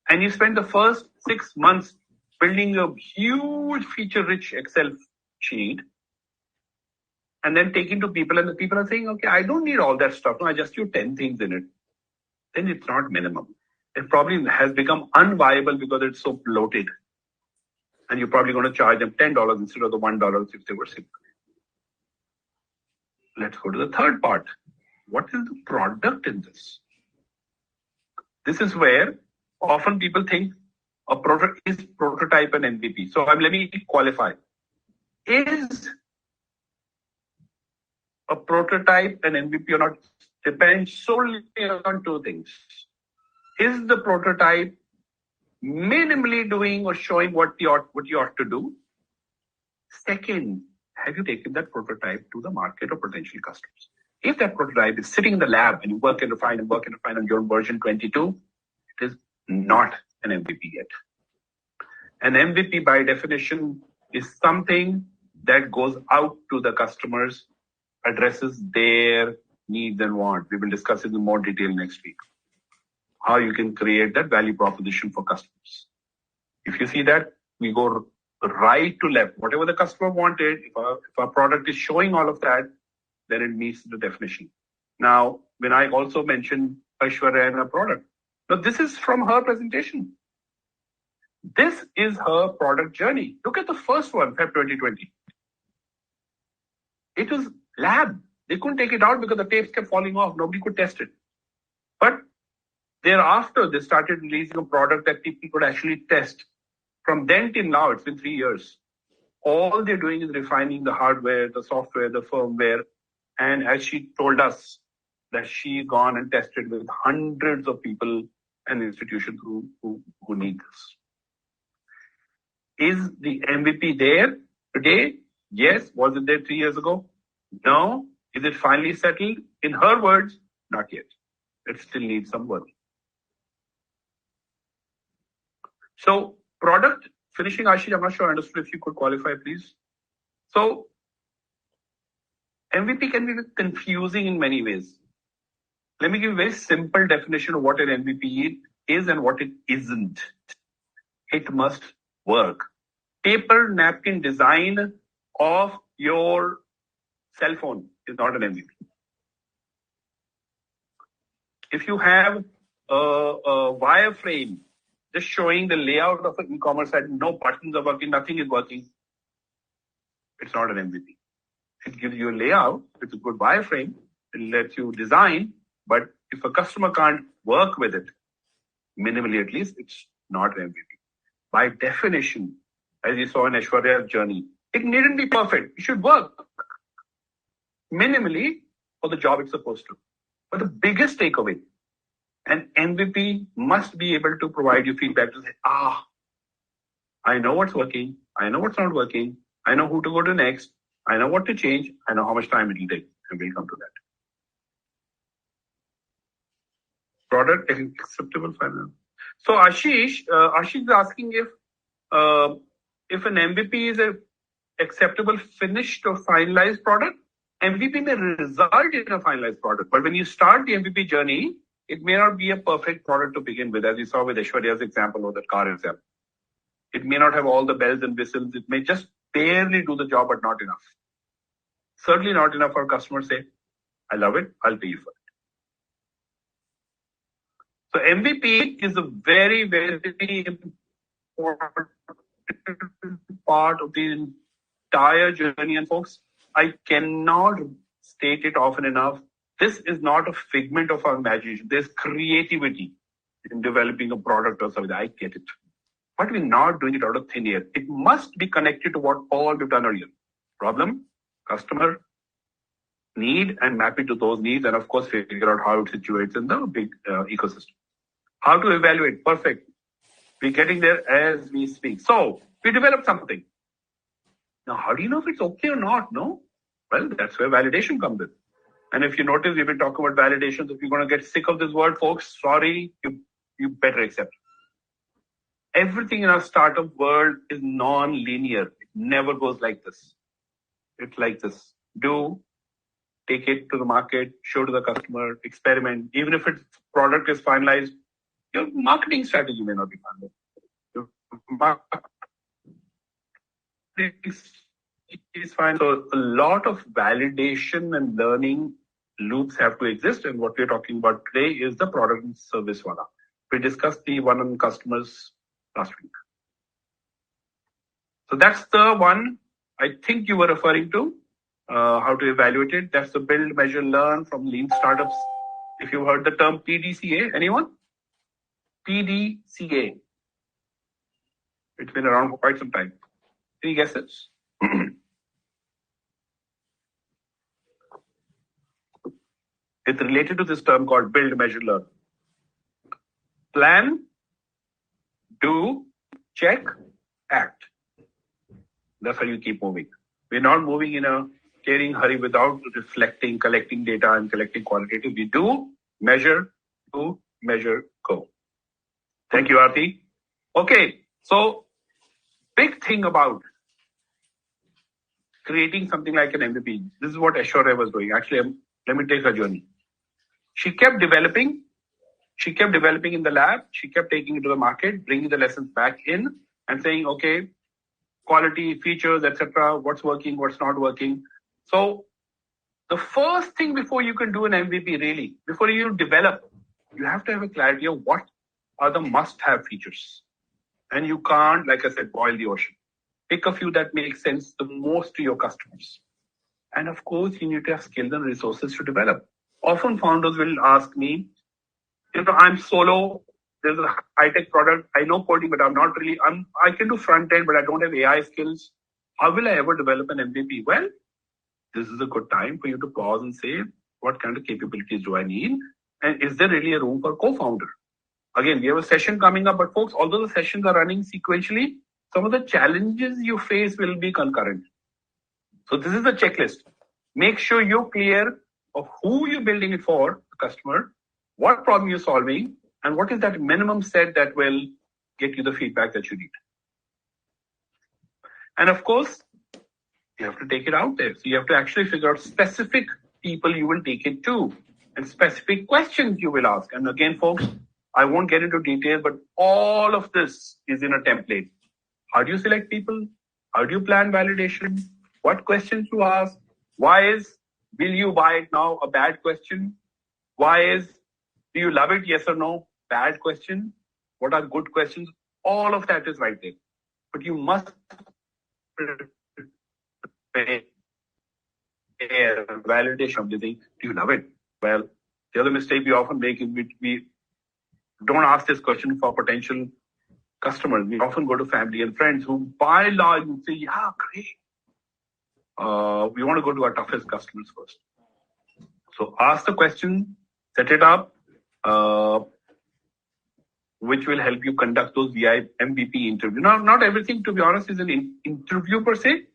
And you spent the first 6 months building a huge feature-rich Excel sheet, and then taking to people, and the people are saying, okay, I don't need all that stuff. No, I just use 10 things in it. Then it's not minimum. It probably has become unviable because it's so bloated. And you're probably going to charge them $10 instead of the $1 if they were simple. Let's go to the third part. What is the product in this? This is where often people think a product is prototype and MVP. So let me qualify. Is a prototype and MVP or not depends solely on 2 things. Is the prototype minimally doing or showing what you ought to do? Second, have you taken that prototype to the market or potential customers? If that prototype is sitting in the lab and you work and refine on your version 22, it is not an MVP yet. An MVP by definition is something that goes out to the customers, addresses their needs and wants. We will discuss it in more detail next week. How you can create that value proposition for customers. If you see that, we go right to left. Whatever the customer wanted, if our product is showing all of that, then it meets the definition. Now, when I also mentioned Aishwarya and her product, now this is from her presentation. This is her product journey. Look at the first one, Feb 2020. It was lab. They couldn't take it out because the tapes kept falling off. Nobody could test it. But thereafter, they started releasing a product that people could actually test. From then till now, it's been 3 years. All they're doing is refining the hardware, the software, the firmware. And as she told us, that she's gone and tested with hundreds of people and institutions who need this. Is the MVP there today? Yes. Was it there 3 years ago? No. Is it finally settled? In her words, not yet. It still needs some work. So product finishing, Ashish, I'm not sure I understood if you could qualify, please. So MVP can be confusing in many ways. Let me give a very simple definition of what an MVP is and what it isn't. It must work. Paper napkin design of your cell phone is not an MVP. If you have a wireframe just showing the layout of an e-commerce site, no buttons are working, nothing is working, it's not an MVP. It gives you a layout, it's a good wireframe, it lets you design, but if a customer can't work with it, minimally at least, it's not an MVP. By definition, as you saw in Aishwarya's journey, it needn't be perfect. It should work minimally for the job it's supposed to. But the biggest takeaway, an MVP must be able to provide you feedback to say, I know what's working, I know what's not working, I know who to go to next, I know what to change, I know how much time it will take, and we'll come to that. Product acceptable finance. So Ashish is asking if an MVP is a acceptable finished or finalized product. MVP may result in a finalized product, but when you start the MVP journey, it may not be a perfect product to begin with, as you saw with Aishwarya's example or the car example. It may not have all the bells and whistles. It may just barely do the job, but not enough. Certainly not enough for customers say, I love it, I'll pay you for it. So MVP is a very, very important part of the entire journey. And folks, I cannot state it often enough. This is not a figment of our imagination. There's creativity in developing a product or something. I get it. But we're not doing it out of thin air. It must be connected to what all we've done earlier. Problem, customer, need, and map it to those needs. And of course, figure out how it situates in the big ecosystem. How to evaluate? Perfect. We're getting there as we speak. So we developed something. Now, how do you know if it's okay or not? No? Well, that's where validation comes in. And if you notice, we've been talking about validations. If you're going to get sick of this word, folks, sorry, you better accept it. Everything in our startup world is non-linear. It never goes like this. It's like this. Do, take it to the market, show to the customer, experiment. Even if its product is finalized, your marketing strategy may not be finalized. Your marketing is fine. So a lot of validation and learning loops have to exist. And what we're talking about today is the product and service wala. We discussed the one on customers last week. So that's the one I think you were referring to, how to evaluate it. That's the build, measure, learn from lean startups. If you heard the term PDCA, anyone? PDCA. It's been around for quite some time. Any guesses? It's related to this term called build, measure, learn. Plan, do, check, act. That's how you keep moving. We're not moving in a tearing hurry without reflecting, collecting data and collecting qualitative. We do, measure, go. Thank you, Aarti. Okay, so big thing about creating something like an MVP. This is what Aishwarya was doing. Actually, let me take her journey. She kept developing in the lab. She kept taking it to the market, bringing the lessons back in and saying, okay, quality, features, etc. What's working, what's not working. So the first thing before you can do an MVP really, before you develop, you have to have a clarity of what are the must-have features. And you can't, like I said, boil the ocean. Pick a few that make sense the most to your customers. And of course, you need to have skills and resources to develop. Often founders will ask me, I'm solo. There's a high-tech product. I know coding, but I can do front end, but I don't have AI skills. How will I ever develop an MVP? Well, this is a good time for you to pause and say, what kind of capabilities do I need? And is there really a room for co-founder? Again, we have a session coming up, but folks, although the sessions are running sequentially, some of the challenges you face will be concurrent. So this is the checklist. Make sure you're clear of who you're building it for, the customer, what problem you're solving, and what is that minimum set that will get you the feedback that you need. And of course, you have to take it out there. So you have to actually figure out specific people you will take it to and specific questions you will ask. And again, folks, I won't get into detail, but all of this is in a template. How do you select people? How do you plan validation? What questions to ask? Why is will you buy it now a bad question? Why is do you love it? Yes or no? Bad question. What are good questions? All of that is right there. But you must prepare validation of the thing. Do you love it? Well, the other mistake we often make is we don't ask this question for potential customers. We often go to family and friends who by and large would say, yeah, great. We want to go to our toughest customers first. So ask the question, set it up, which will help you conduct those MVP interviews. Now, not everything, to be honest, is an interview per se.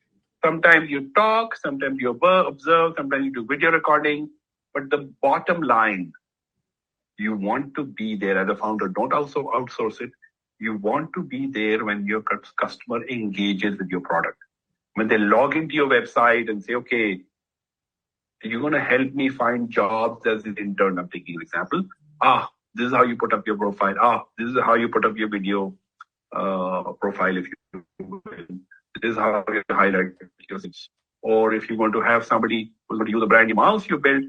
Sometimes you talk, sometimes you observe, sometimes you do video recording. But the bottom line, you want to be there as a founder. Don't also outsource it. You want to be there when your customer engages with your product. When they log into your website and say, okay, you're going to help me find jobs as an intern. I'm taking an example. This is how you put up your profile. This is how you put up your video profile, if you will. This is how you highlight your things. Or if you want to have somebody who's going to use a brand new mouse you built,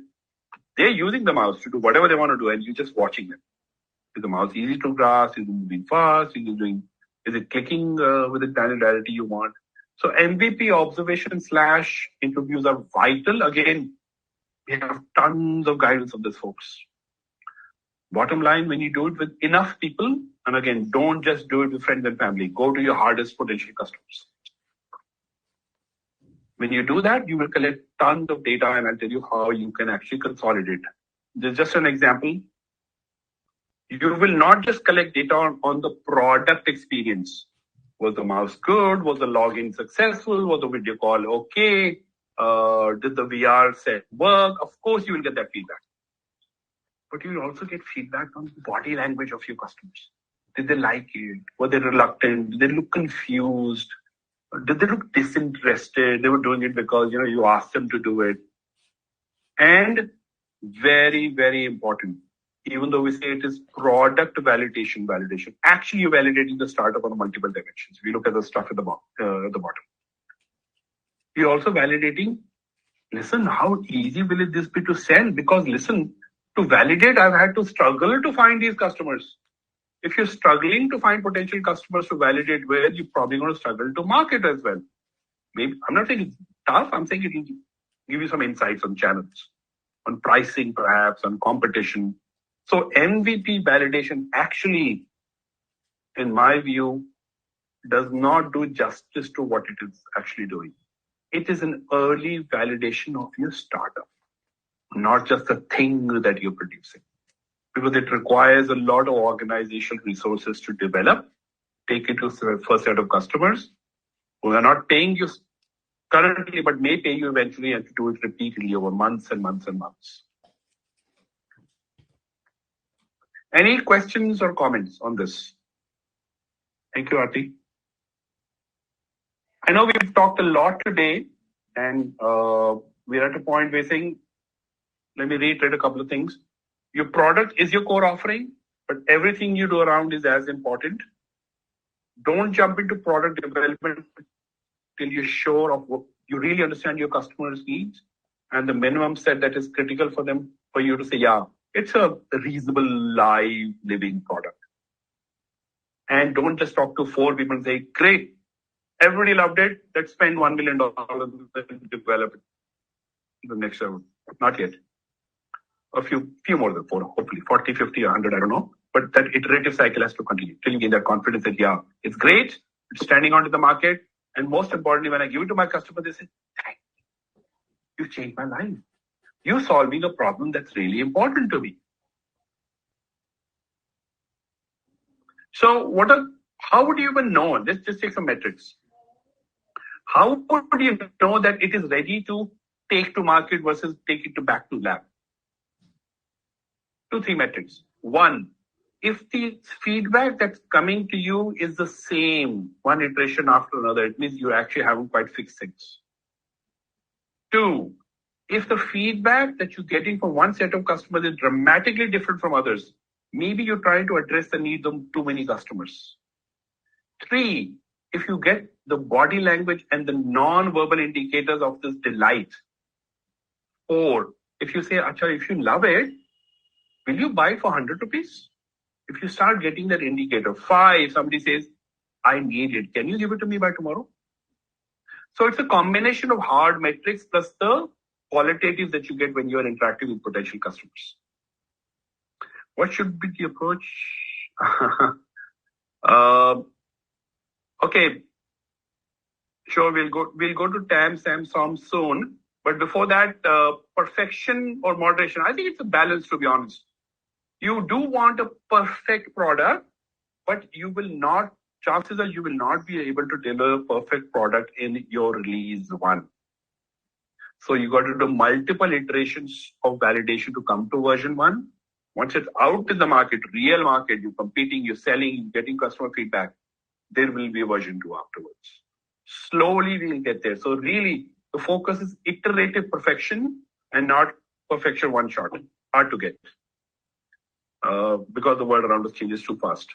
they're using the mouse to do whatever they want to do, and you're just watching them. Is the mouse easy to grasp? Is it moving fast? Is it clicking with the granularity you want? So MVP observation / interviews are vital. Again, we have tons of guidance on this, folks. Bottom line, when you do it with enough people, and again, don't just do it with friends and family. Go to your hardest potential customers. When you do that, you will collect tons of data, and I'll tell you how you can actually consolidate. This is just an example. You will not just collect data on the product experience. Was the mouse good? Was the login successful? Was the video call okay? Did the VR set work? Of course, you will get that feedback. But you will also get feedback on the body language of your customers. Did they like it? Were they reluctant? Did they look confused? Did they look disinterested? They were doing it because, you asked them to do it. And very, very important, even though we say it is product validation, actually you're validating the startup on multiple dimensions. We look at the stuff at the bottom. You're also validating, listen, how easy will this be to sell? Because listen, to validate, I've had to struggle to find these customers. If you're struggling to find potential customers to validate with, you're probably going to struggle to market as well. Maybe I'm not saying it's tough. I'm saying it will give you some insights on channels, on pricing, perhaps, on competition. So MVP validation actually, in my view, does not do justice to what it is actually doing. It is an early validation of your startup, not just the thing that you're producing. Because it requires a lot of organizational resources to develop, take it to the first set of customers who are not paying you currently, but may pay you eventually, and to do it repeatedly over months and months and months. Any questions or comments on this? Thank you, Aarti. I know we've talked a lot today, and we're at a point where saying, let me reiterate a couple of things. Your product is your core offering, but everything you do around is as important. Don't jump into product development till you're sure of what you really understand your customers' needs and the minimum set that is critical for them, for you to say, yeah, it's a reasonable, live, living product. And don't just talk to 4 people and say, great, everybody loved it, let's spend $1 million and develop it. the next level. Not yet. A few more than 4, hopefully 40, 50, 100, I don't know. But that iterative cycle has to continue till you gain that confidence that, yeah, it's great, it's standing onto the market. And most importantly, when I give it to my customer, they say, hey, you changed my life. You're solving a problem that's really important to me. So how would you even know? Let's just take some metrics. How would you know that it is ready to take to market versus take it back to lab? 2, 3 metrics. 1, if the feedback that's coming to you is the same, one iteration after another, it means you actually haven't quite fixed things. 2, if the feedback that you're getting from one set of customers is dramatically different from others, maybe you're trying to address the needs of too many customers. 3, if you get the body language and the non-verbal indicators of this delight. 4, if you say, Acha, if you love it, will you buy it for 100 rupees? If you start getting that indicator. 5, somebody says, I need it. Can you give it to me by tomorrow? So it's a combination of hard metrics plus the qualitatives that you get when you're interacting with potential customers. What should be the approach? Okay. Sure, we'll go to TAM, SAM, SOM soon. But before that, perfection or moderation. I think it's a balance, to be honest. You do want a perfect product, but chances are you will not be able to deliver a perfect product in your release 1. So you got to do multiple iterations of validation to come to version 1. Once it's out in the market, real market, you're competing, you're selling, you're getting customer feedback, there will be a version 2 afterwards. Slowly we'll get there. So really, the focus is iterative perfection and not perfection one shot. Hard to get. Because the world around us changes too fast.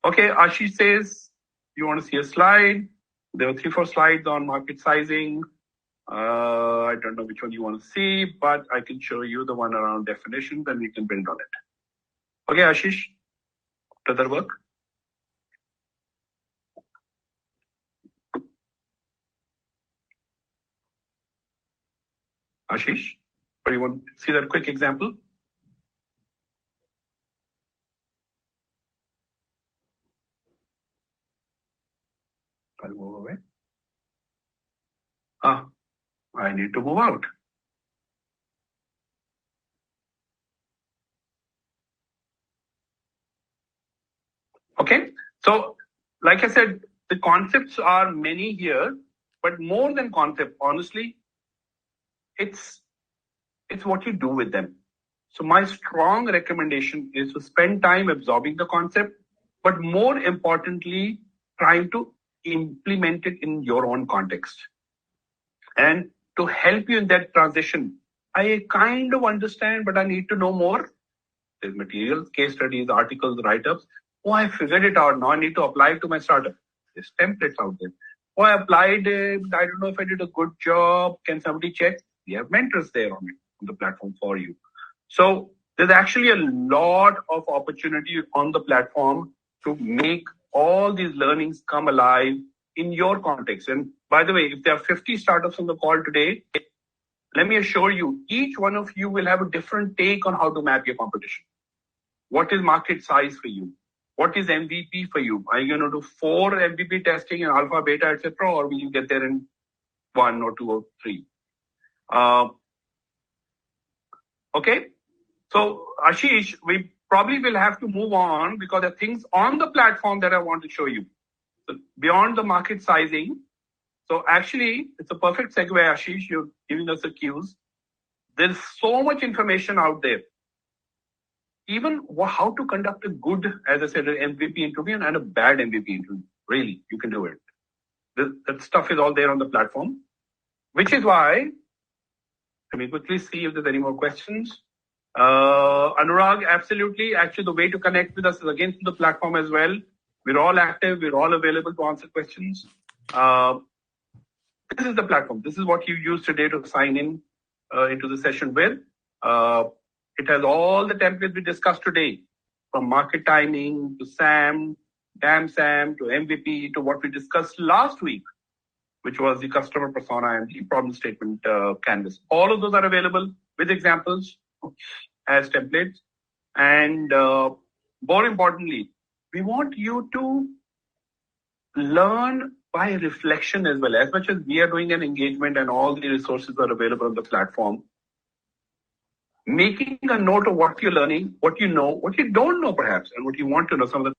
Okay, Ashish says, you want to see a slide? There were 3, 4 slides on market sizing. I don't know which one you want to see, but I can show you the one around definitions and we can build on it. Okay, Ashish, does that work? Ashish, or you want to see that quick example? I'll move away. I need to move out. Okay, so like I said, the concepts are many here, but more than concept, honestly, it's what you do with them. So my strong recommendation is to spend time absorbing the concept, but more importantly, trying to implement it in your own context. And to help you in that transition, I kind of understand, but I need to know more. There's materials, case studies, articles, write-ups. I figured it out. Now I need to apply it to my startup. There's templates out there. I applied it. I don't know if I did a good job. Can somebody check? We have mentors there on the platform for you. So there's actually a lot of opportunity on the platform to make all these learnings come alive in your context. And by the way, if there are 50 startups on the call today, let me assure you, each one of you will have a different take on how to map your competition. What is market size for you? What is MVP for you? Are you going to do 4 MVP testing and alpha, beta, etc., or will you get there in 1 or 2 or 3? Okay. So Ashish, we probably will have to move on because there are things on the platform that I want to show you. So beyond the market sizing. So actually, it's a perfect segue, Ashish. You're giving us the cues. There's so much information out there. Even how to conduct a good, as I said, an MVP interview and a bad MVP interview. Really, you can do it. That stuff is all there on the platform, which is why, let me quickly see if there's any more questions. Anurag, absolutely. Actually, the way to connect with us is again through the platform as well. We're all active. We're all available to answer questions. This is the platform. This is what you use today to sign in into the session with. It has all the templates we discussed today, from market timing to SAM, DAM SAM to MVP to what we discussed last week. which was the customer persona and the problem statement canvas. All of those are available with examples as templates. And more importantly, we want you to learn by reflection as well. As much as we are doing an engagement and all the resources are available on the platform, making a note of what you're learning, what you know, what you don't know perhaps, and what you want to know. Some of the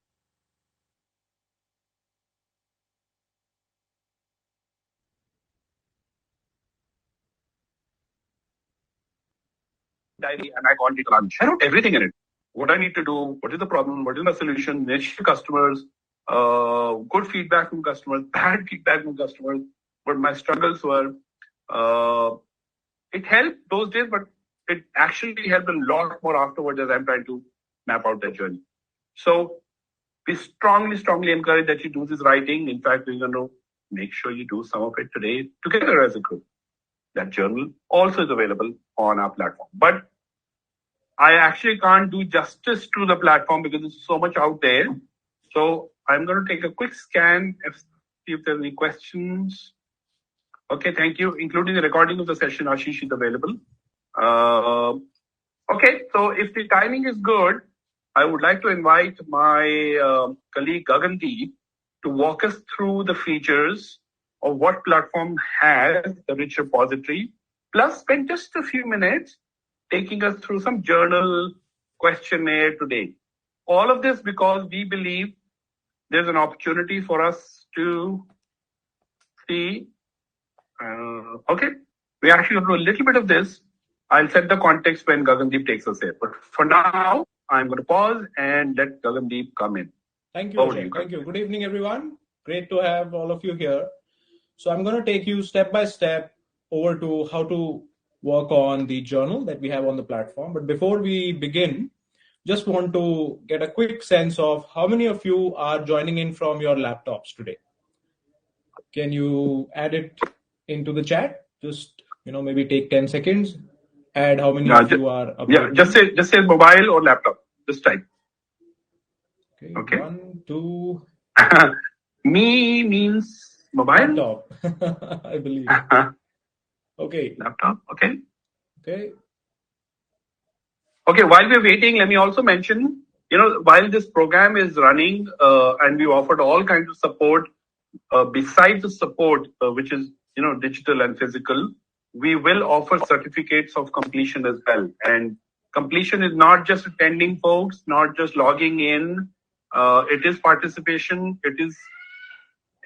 diary, and I called it lunch. I wrote everything in it. What I need to do, what is the problem, what is the solution, niche customers, good feedback from customers, bad feedback from customers, what my struggles were. It helped those days, but it actually helped a lot more afterwards as I'm trying to map out that journey. So we strongly encourage that you do this writing. In fact, we're going to make sure you do some of it today together as a group. That journal also is available on our platform. But I actually can't do justice to the platform because there's so much out there. So I'm going to take a quick scan and see if there's any questions. Okay, thank you. Including the recording of the session, Ashish is available. Okay, so if the timing is good, I would like to invite my colleague Gagandeep to walk us through the features of what platform has the rich repository, plus spend just a few minutes taking us through some journal questionnaire today. All of this because we believe there's an opportunity for us to see. Okay, we actually going to do a little bit of this. I'll set the context when Gagandeep takes us here. But for now, I'm going to pause and let Gagandeep come in. Thank you, Ajay. Thank you. Good evening, everyone. Great to have all of you here. So I'm going to take you step by step over to how to work on the journal that we have on the platform. But before we begin, just want to get a quick sense of how many of you are joining in from your laptops today. Can you add it into the chat? Just, maybe take 10 seconds. Add how many of you are uploading. Yeah, just say mobile or laptop. Just type. Okay. 1, 2. Me means mobile. Laptop, I believe. Okay. Laptop. Okay. Okay. While we're waiting, let me also mention, while this program is running and we offered all kinds of support, besides the support, which is, digital and physical, we will offer certificates of completion as well. And completion is not just attending, folks, not just logging in. It is participation. It is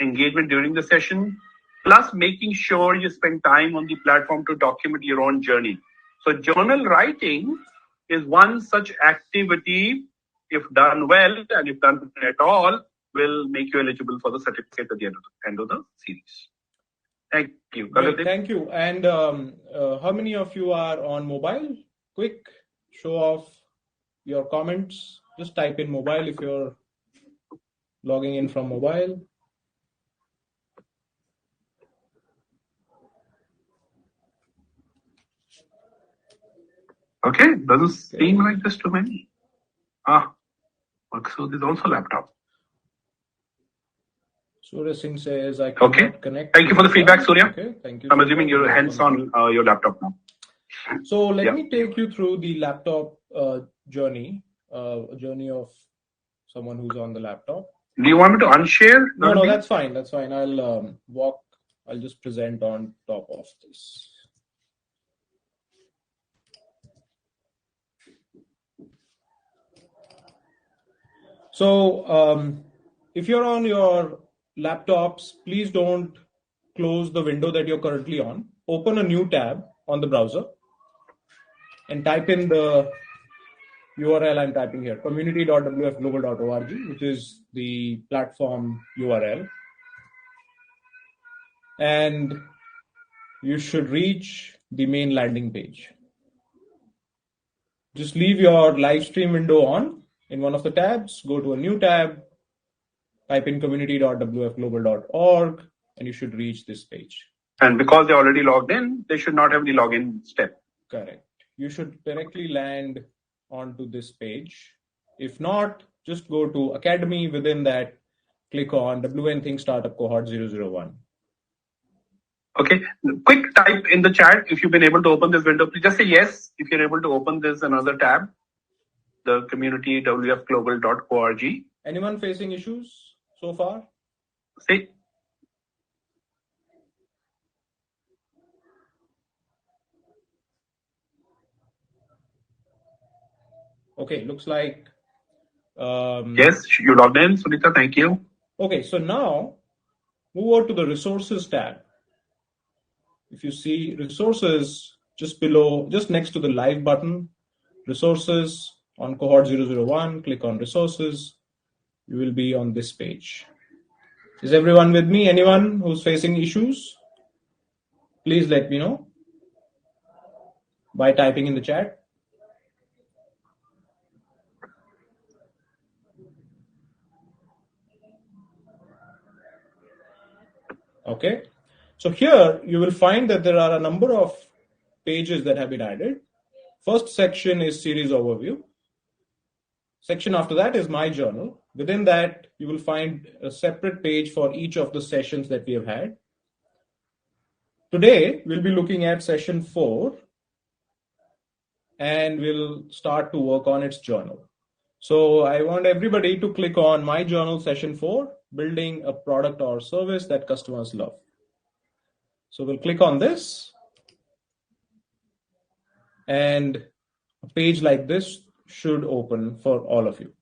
engagement during the session, plus making sure you spend time on the platform to document your own journey. So journal writing is one such activity, if done well and if done at all, will make you eligible for the certificate at the end of the series. Thank you. Great, thank you. And how many of you are on mobile? Quick show of your comments. Just type in mobile if you're logging in from mobile. Okay, doesn't seem like this to many. So there's also laptop. Surya Singh says I cannot connect. Thank you for the feedback, Surya. Okay, thank you. I'm assuming you're hands on your laptop now. So let me take you through the laptop journey, journey of someone who's on the laptop. Do you want me to unshare? No, that's fine. That's fine. I'll just present on top of this. So if you're on your laptops, please don't close the window that you're currently on. Open a new tab on the browser and type in the URL I'm typing here, community.wfglobal.org, which is the platform URL. And you should reach the main landing page. Just leave your live stream window on in one of the tabs, go to a new tab, type in community.wfglobal.org, and you should reach this page. And because they're already logged in, they should not have any login step. Correct. You should directly land onto this page. If not, just go to Academy. Within that, click on WEN Think Startup Cohort 001. Okay, quick type in the chat if you've been able to open this window. Please just say yes if you're able to open this another tab, the community wfglobal.org. Anyone facing issues so far? Say. Okay, looks like. Yes, you logged in, Sunita. Thank you. Okay, so now move over to the resources tab. If you see resources just below, just next to the live button, resources on cohort 001, click on resources. You will be on this page. Is everyone with me? Anyone who's facing issues? Please let me know by typing in the chat. Okay. So here you will find that there are a number of pages that have been added. First section is series overview. Section after that is my journal. Within that, you will find a separate page for each of the sessions that we have had. Today, we'll be looking at session 4 and we'll start to work on its journal. So I want everybody to click on my journal session 4, building a product or service that customers love. So we'll click on this and a page like this should open for all of you.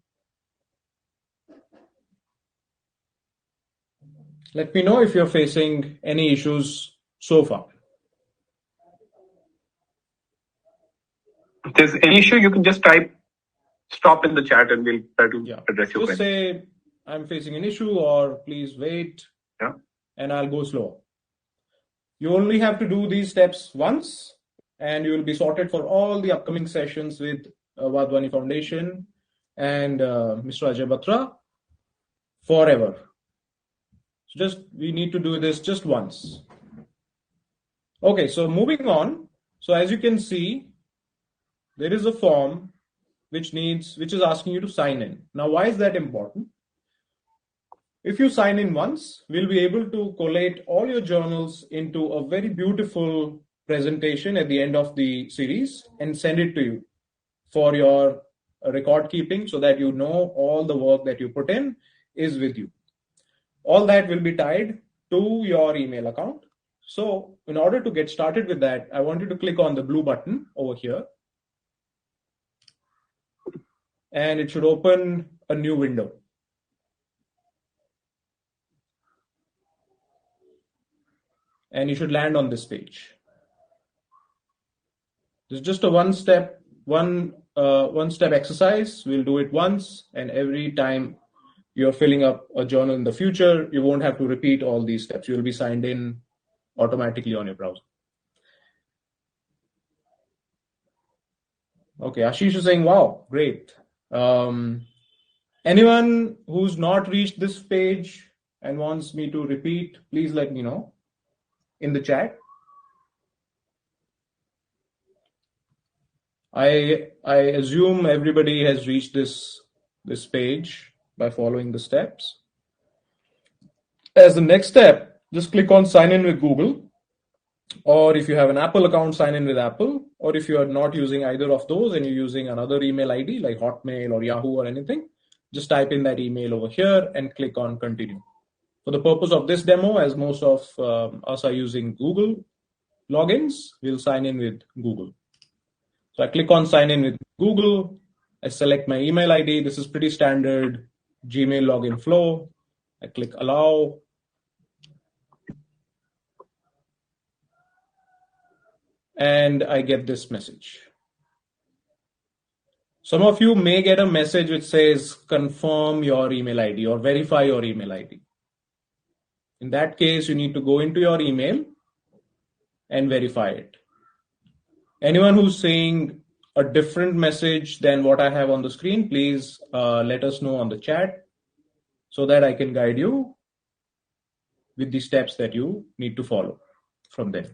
Let me know if you're facing any issues so far. If there's any issue, you can just type stop in the chat and we'll try to address your Just question. say I'm facing an issue or please wait and I'll go slow. You only have to do these steps once and you will be sorted for all the upcoming sessions with Vadwani Foundation and Mr. Ajay Batra forever. So we need to do this just once. Okay, so moving on. So as you can see, there is a form which is asking you to sign in. Now, why is that important? If you sign in once, we'll be able to collate all your journals into a very beautiful presentation at the end of the series and send it to you for your record keeping so that you know all the work that you put in is with you. All that will be tied to your email account. So in order to get started with that, I want you to click on the blue button over here. And it should open a new window. And you should land on this page. This is just a one step exercise. We'll do it once, and every time you're filling up a journal in the future, you won't have to repeat all these steps. You'll be signed in automatically on your browser. Okay, Ashish is saying, wow, great. Anyone who's not reached this page and wants me to repeat, please let me know in the chat. I assume everybody has reached this page by following the steps. As the next step, just click on sign in with Google, or if you have an Apple account, sign in with Apple, or if you are not using either of those and you're using another email ID like Hotmail or Yahoo or anything, just type in that email over here and click on continue. For the purpose of this demo, as most of us are using Google logins, we'll sign in with Google. So I click on sign in with Google. I select my email ID. This is pretty standard Gmail login flow. I click allow. And I get this message. Some of you may get a message which says confirm your email ID or verify your email ID. In that case, you need to go into your email and verify it. Anyone who's seeing a different message than what I have on the screen, please let us know on the chat so that I can guide you with the steps that you need to follow from there.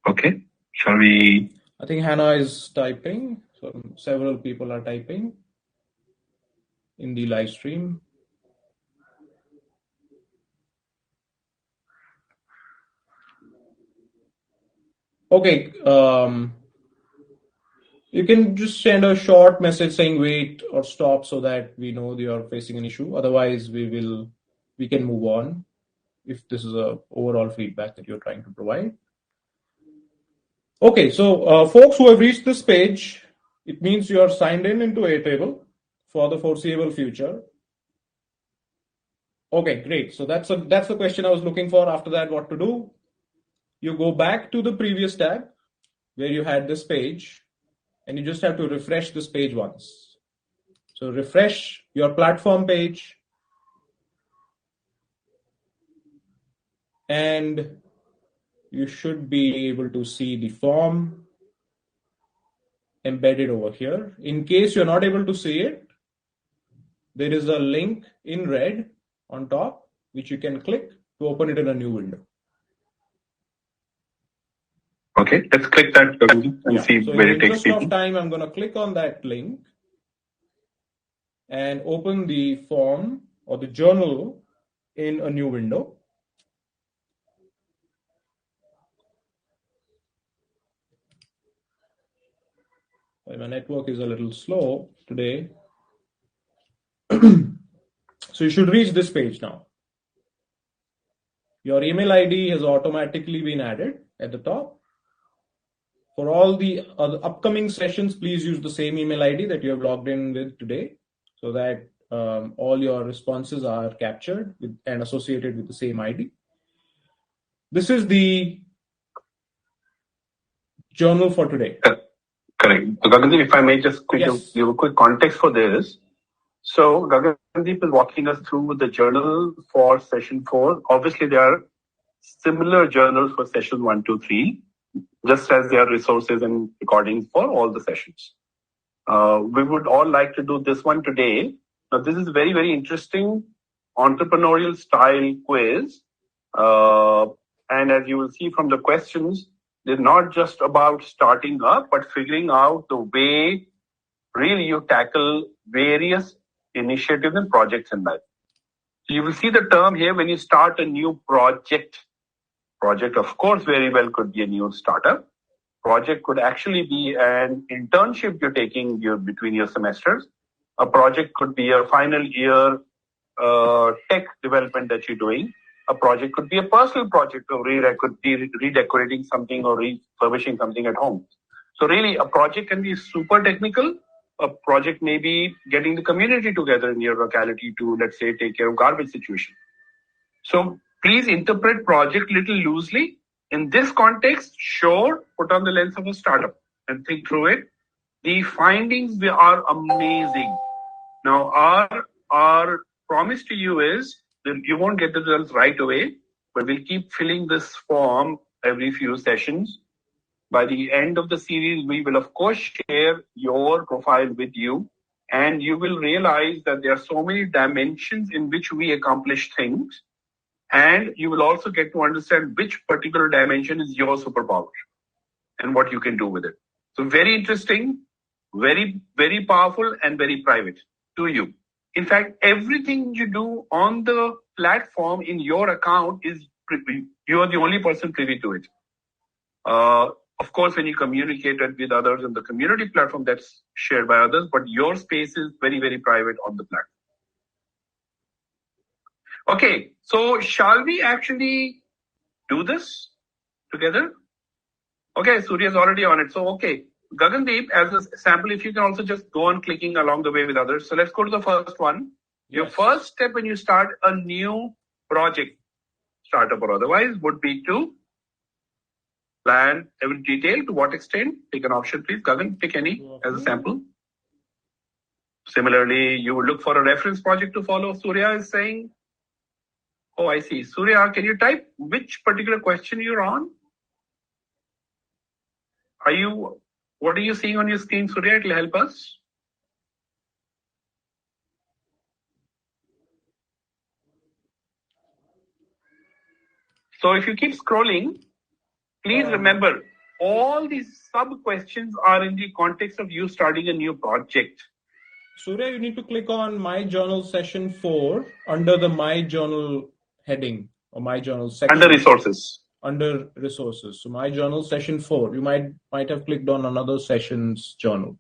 Okay. Shall we? I think Hannah is typing. So several people are typing in the live stream. Okay. You can just send a short message saying wait or stop so that we know you're facing an issue. Otherwise, we can move on if this is a overall feedback that you're trying to provide. Okay, so folks who have reached this page, it means you are signed in into Airtable for the foreseeable future. Okay, great. So that's the question I was looking for. After that, what to do? You go back to the previous tab where you had this page, and you just have to refresh this page once. So refresh your platform page, and you should be able to see the form embedded over here. In case you're not able to see it, there is a link in red on top, which you can click to open it in a new window. Okay, let's click that and see So in where the it takes interest people. of time, I'm going to click on that link and open the form or the journal in a new window. My network is a little slow today. So you should reach this page now. Your email ID has automatically been added at the top. For all the upcoming sessions, please use the same email ID that you have logged in with today so that all your responses are captured and associated with the same ID. This is the journal for today. Correct. So Gagandeep, if I may just give a quick context for this. So Gagandeep is walking us through the journal for session 4. Obviously, there are similar journals for session 1, 2, 3, just as there are resources and recordings for all the sessions. We would all like to do this one today. Now, this is very, very interesting entrepreneurial style quiz. And as you will see from the questions, they're not just about starting up, but figuring out the way really you tackle various initiatives and projects in life. So you will see the term here when you start a new project. Project, of course, very well could be a new startup. Project could actually be an internship you're taking between your semesters. A project could be a final year tech development that you're doing. A project could be a personal project of redecorating something or refurbishing something at home. So really, a project can be super technical. A project may be getting the community together in your locality to, let's say, take care of garbage situation. So please interpret project little loosely. In this context, sure, put on the lens of a startup and think through it. The findings are amazing. Now, our promise to you is that you won't get the results right away, but we'll keep filling this form every few sessions. By the end of the series, we will, of course, share your profile with you, and you will realize that there are so many dimensions in which we accomplish things, and you will also get to understand which particular dimension is your superpower and what you can do with it. So very interesting, very, very powerful, and very private to you. In fact, everything you do on the platform in your account is you are the only person privy to it. Of course, when you communicate with others in the community platform, that's shared by others, but your space is very, very private on the platform. Okay, so shall we actually do this together? Okay, Surya is already on it. So, okay, Gagandeep, as a sample, if you can also just go on clicking along the way with others. So let's go to the first one. Yes. Your first step when you start a new project, startup or otherwise, would be to plan every detail. To what extent? Pick an option, please. Gagan, pick any as a sample. Similarly, you would look for a reference project to follow. Surya is saying, oh, I see. Surya, can you type which particular question you're on? What are you seeing on your screen, Surya? It will help us. So if you keep scrolling, Please remember, all these sub-questions are in the context of you starting a new project. Surya, you need to click on My Journal Session 4 under the My Journal heading or My Journal section. Under resources. Under resources. So My Journal Session 4. You might have clicked on another session's journal.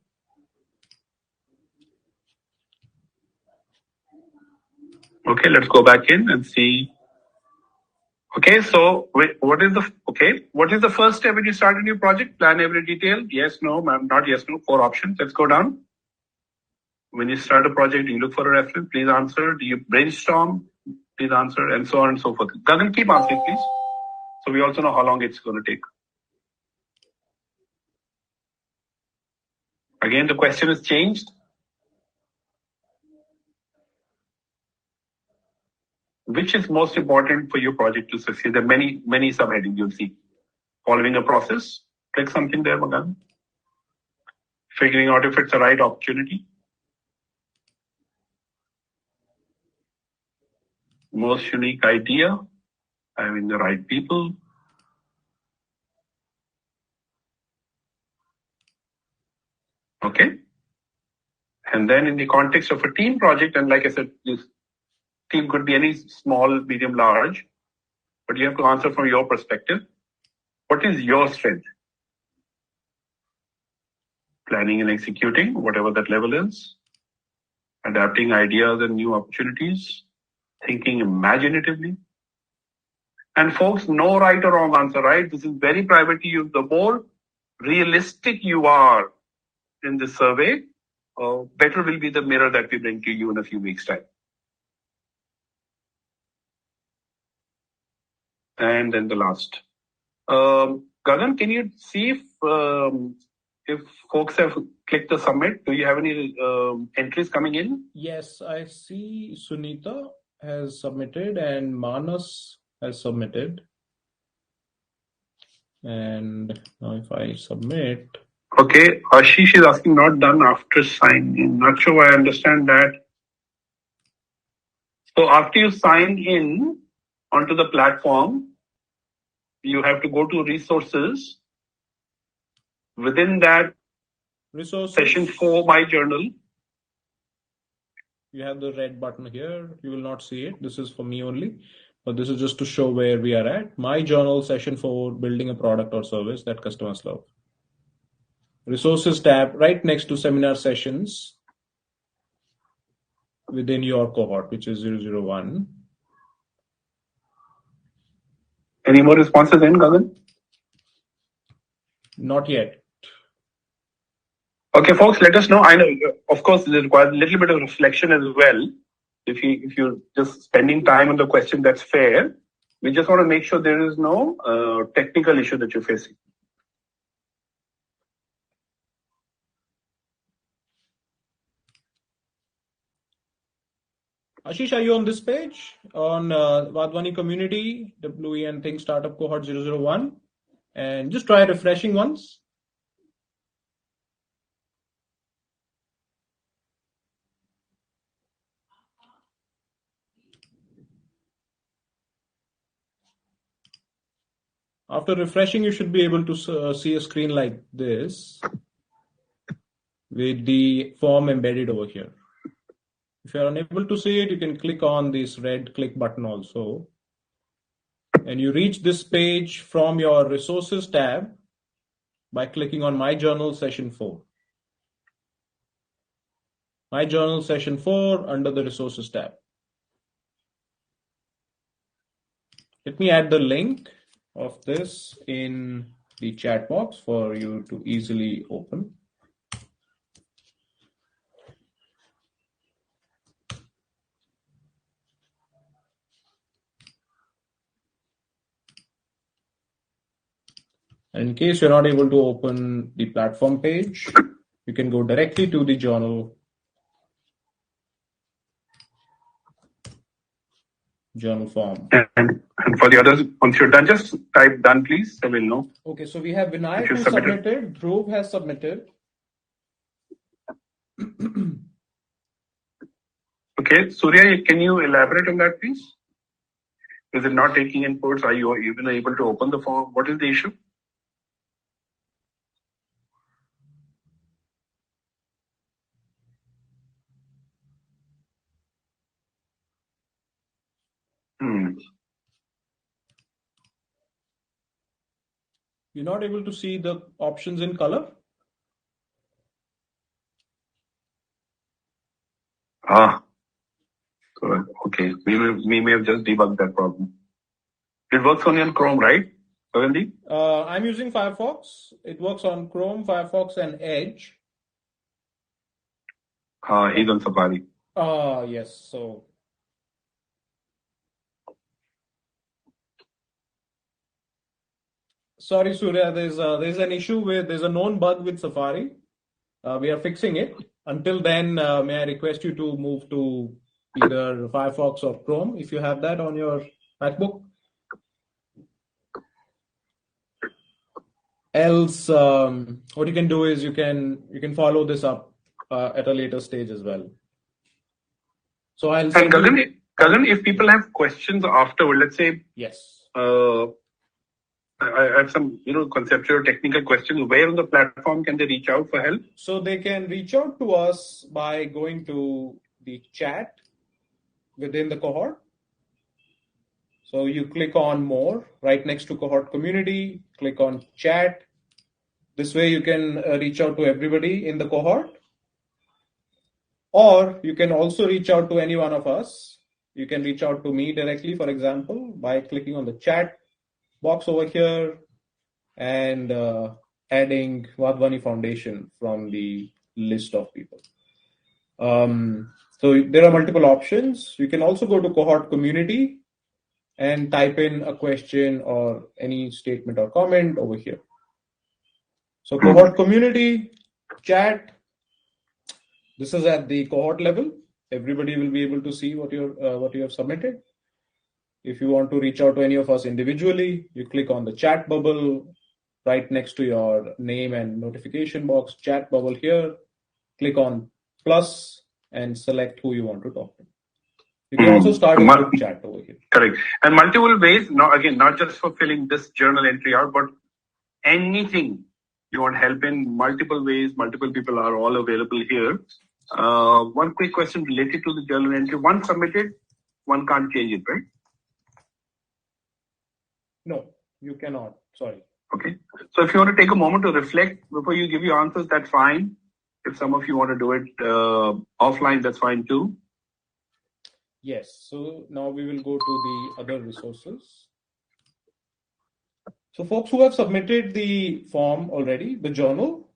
Okay, let's go back in and see. Okay, so what is the first step when you start a new project? Plan every detail. Yes, no, ma'am, not yes, no. 4 options. Let's go down. When you start a project, you look for a reference. Please answer. Do you brainstorm? Please answer, and so on and so forth. Gagan, keep answering, please. So we also know how long it's going to take. Again, the question is changed. Which is most important for your project to succeed? There are many subheadings you'll see. Following a process. Click something there, Gagan. Figuring out if it's the right opportunity. Most unique idea. Having the right people. Okay. And then in the context of a team project, and like I said, this team could be any small, medium, large, but you have to answer from your perspective. What is your strength? Planning and executing, whatever that level is. Adapting ideas and new opportunities. Thinking imaginatively. And folks, no right or wrong answer, right? This is very private to you. The more realistic you are in this survey, better will be the mirror that we bring to you in a few weeks' time. And then the last. Gagan, can you see if folks have clicked the submit? Do you have any entries coming in? Yes, I see Sunita has submitted and Manas has submitted. And now if I submit. Okay, Ashish is asking not done after sign in. Not sure I understand that. So after you sign in onto the platform, you have to go to resources. Within that, resources. Session 4, My Journal. You have the red button here. You will not see it. This is for me only. But this is just to show where we are at. My Journal Session 4, Building a Product or Service that Customers Love. Resources tab right next to Seminar Sessions within your cohort, which is 001. Any more responses in, Gagan? Not yet. Okay, folks, let us know. I know, of course, this requires a little bit of reflection as well. If you're just spending time on the question, that's fair. We just want to make sure there is no technical issue that you're facing. Ashish, are you on this page? On Vadwani Community, WEN Think Startup Cohort 001? And just try refreshing once. After refreshing, you should be able to see a screen like this with the form embedded over here. If you're unable to see it, you can click on this red click button also. And you reach this page from your Resources tab by clicking on My Journal Session 4. My Journal Session 4 under the Resources tab. Let me add the link of this in the chat box for you to easily open. And in case you're not able to open the platform page, you can go directly to the journal form. And for the others, once you're done, just type done, please, so we'll know. Okay, so we have Vinayak who submitted, Dhruv has submitted. Okay, Surya, can you elaborate on that, please? Is it not taking inputs? Are you even able to open the form? What is the issue? You're not able to see the options in color? Okay. We may have just debugged that problem. It works only on Chrome, right, Govind? I'm using Firefox. It works on Chrome, Firefox, and Edge. He's on Safari. Yes. So sorry, Surya. There's an issue there's a known bug with Safari. We are fixing it. Until then, may I request you to move to either Firefox or Chrome if you have that on your MacBook. Else, what you can do is you can follow this up at a later stage as well. So I'll And Gagan, if people have questions afterward, let's say, yes, I have some conceptual technical questions. Where on the platform can they reach out for help? So they can reach out to us by going to the chat within the cohort. So you click on more right next to cohort community, click on chat. This way you can reach out to everybody in the cohort. Or you can also reach out to any one of us. You can reach out to me directly, for example, by clicking on the chat box over here and adding Vadvani Foundation from the list of people. So there are multiple options. You can also go to cohort community and type in a question or any statement or comment over here. So cohort community, chat, this is at the cohort level. Everybody will be able to see what you have submitted. If you want to reach out to any of us individually, you click on the chat bubble right next to your name and notification box, chat bubble here, click on plus and select who you want to talk to. You can also start a group chat over here. Correct. And multiple ways, not just for filling this journal entry out, but anything you want help in, multiple ways, multiple people are all available here. One quick question related to the journal entry. Once submitted, one can't change it, right? No, you cannot. Sorry. Okay. So if you want to take a moment to reflect before you give your answers, that's fine. If some of you want to do it offline, that's fine too. Yes. So now we will go to the other resources. So folks who have submitted the form already, the journal,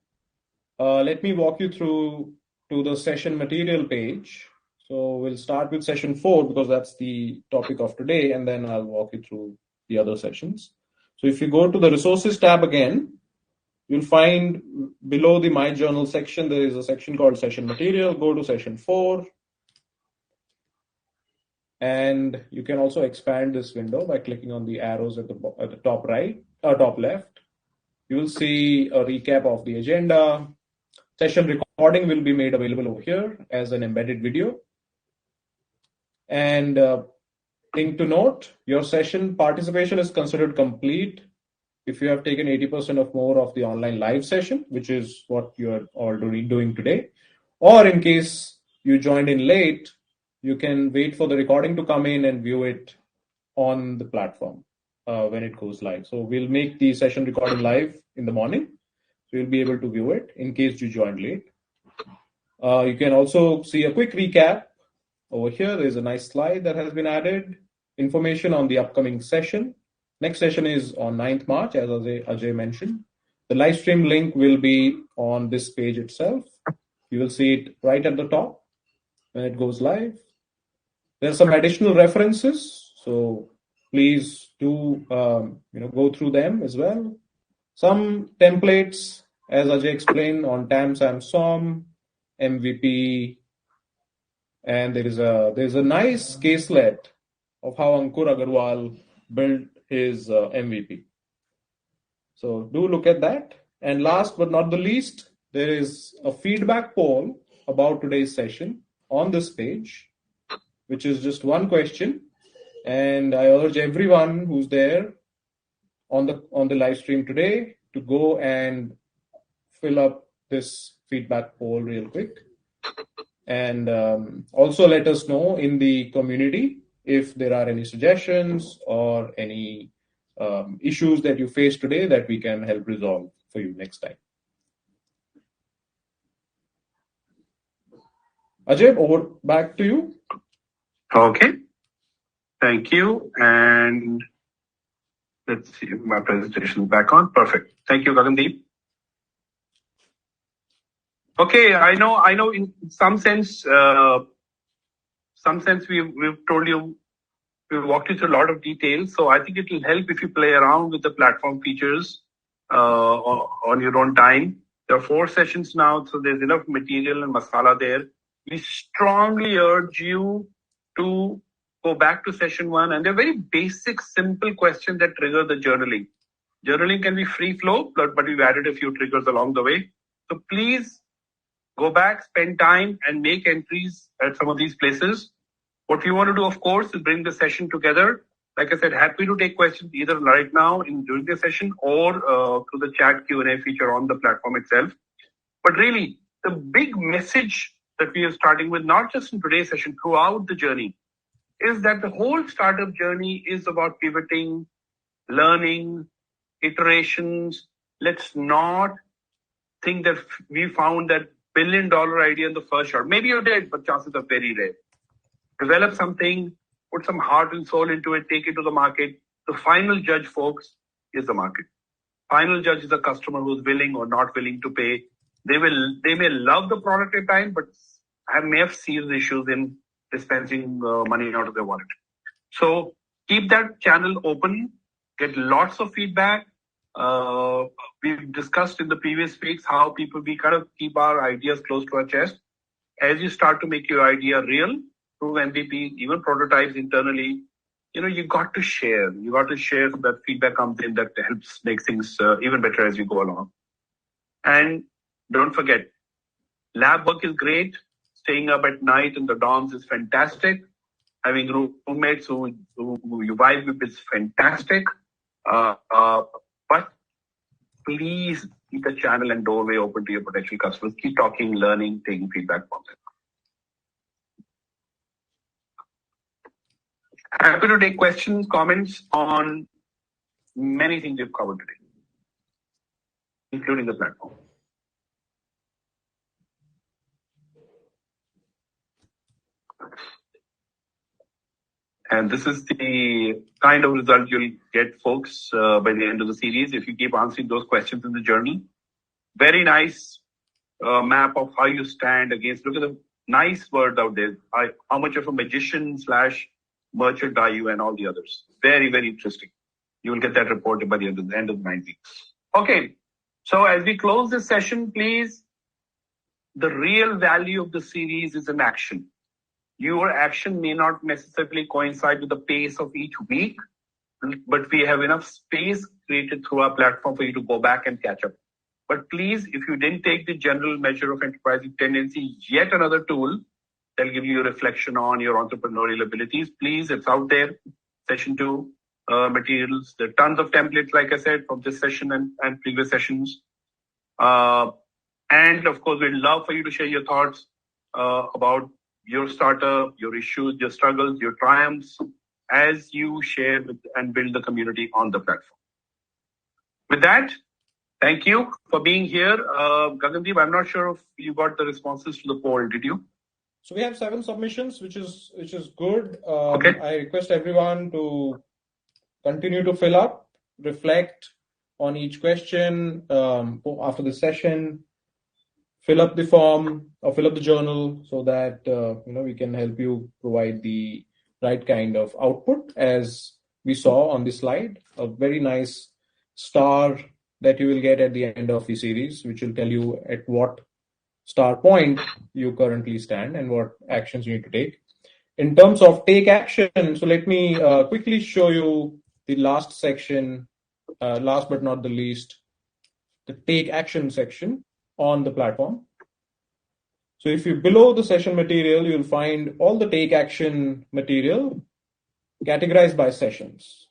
let me walk you through to the session material page. So we'll start with session 4 because that's the topic of today, and then I'll walk you through the other sessions. So if you go to the resources tab again, you'll find below the My Journal section, there is a section called session material. Go to session 4. And you can also expand this window by clicking on the arrows at the top right or top left. You will see a recap of the agenda. Session recording will be made available over here as an embedded video. And thing to note, your session participation is considered complete if you have taken 80% or more of the online live session, which is what you are already doing today. Or in case you joined in late, you can wait for the recording to come in and view it on the platform when it goes live. So we'll make the session recording live in the morning. So you'll be able to view it in case you joined late. You can also see a quick recap. Over here, there's a nice slide that has been added. Information on the upcoming session. Next session is on 9th March, as Ajay mentioned. The live stream link will be on this page itself. You will see it right at the top when it goes live. There are some additional references, so please do go through them as well. Some templates, as Ajay explained, on TAM, SAM, SOM, MVP, and there's a nice caselet of how Ankur Agarwal built his MVP. So do look at that. And last but not the least, there is a feedback poll about today's session on this page, which is just one question. And I urge everyone who's there on the live stream today to go and fill up this feedback poll real quick. And also let us know in the community if there are any suggestions or any issues that you face today that we can help resolve for you next time. Ajay, over back to you. Okay. Thank you. And let's see if my presentation is back on. Perfect. Thank you, Gagandeep. Okay, I know. In some sense, we've told you, we've walked you through a lot of details. So I think it will help if you play around with the platform features on your own time. There are 4 sessions now, so there's enough material and masala there. We strongly urge you to go back to session 1, and they're very basic, simple questions that trigger the journaling. Journaling can be free flow, but we've added a few triggers along the way. So please go back, spend time, and make entries at some of these places. What we want to do, of course, is bring the session together. Like I said, happy to take questions either right now during the session or through the chat Q&A feature on the platform itself. But really, the big message that we are starting with, not just in today's session, throughout the journey, is that the whole startup journey is about pivoting, learning, iterations. Let's not think that we found that $1 billion idea in the first shot. Maybe you did, but chances are very rare. Develop something, put some heart and soul into it, take it to the market. The final judge, folks, is the market. Final judge is a customer who's willing or not willing to pay. They may love the product at time, but may have serious issues in dispensing money out of their wallet. So keep that channel open, get lots of feedback. We've discussed in the previous weeks how we kind of keep our ideas close to our chest. As you start to make your idea real, through MVP, even prototypes internally, you got to share. You got to share so that feedback comes in that helps make things even better as you go along. And don't forget, lab work is great. Staying up at night in the dorms is fantastic. Having roommates who you vibe with is fantastic. But please keep the channel and doorway open to your potential customers. Keep talking, learning, taking feedback from them. Happy to take questions, comments on many things we've covered today, including the platform. And this is the kind of result you'll get, folks, by the end of the series if you keep answering those questions in the journal. Very nice map of how you stand against. Look at the nice words out there. How much of a magician / merchant are you and all the others. Very, very interesting. You will get that reported by the end of the 9 weeks. Okay. So as we close this session, please, the real value of the series is an action. Your action may not necessarily coincide with the pace of each week, but we have enough space created through our platform for you to go back and catch up. But please, if you didn't take the general measure of enterprising tendency, yet another tool that'll give you a reflection on your entrepreneurial abilities, please, it's out there. Session 2 materials. There are tons of templates, like I said, from this session and previous sessions. And of course, we'd love for you to share your thoughts about your startup, your issues, your struggles, your triumphs, as you share and build the community on the platform. With that, thank you for being here. Gagandeep, I'm not sure if you got the responses to the poll, did you? So we have 7 submissions, which is good. Okay. I request everyone to continue to fill up, reflect on each question after the session. Fill up the form or fill up the journal so that we can help you provide the right kind of output as we saw on the slide. A very nice star that you will get at the end of the series, which will tell you at what star point you currently stand and what actions you need to take. In terms of take action, so let me quickly show you the last section, last but not the least, the take action section on the platform. So if you below the session material, you'll find all the take action material categorized by sessions.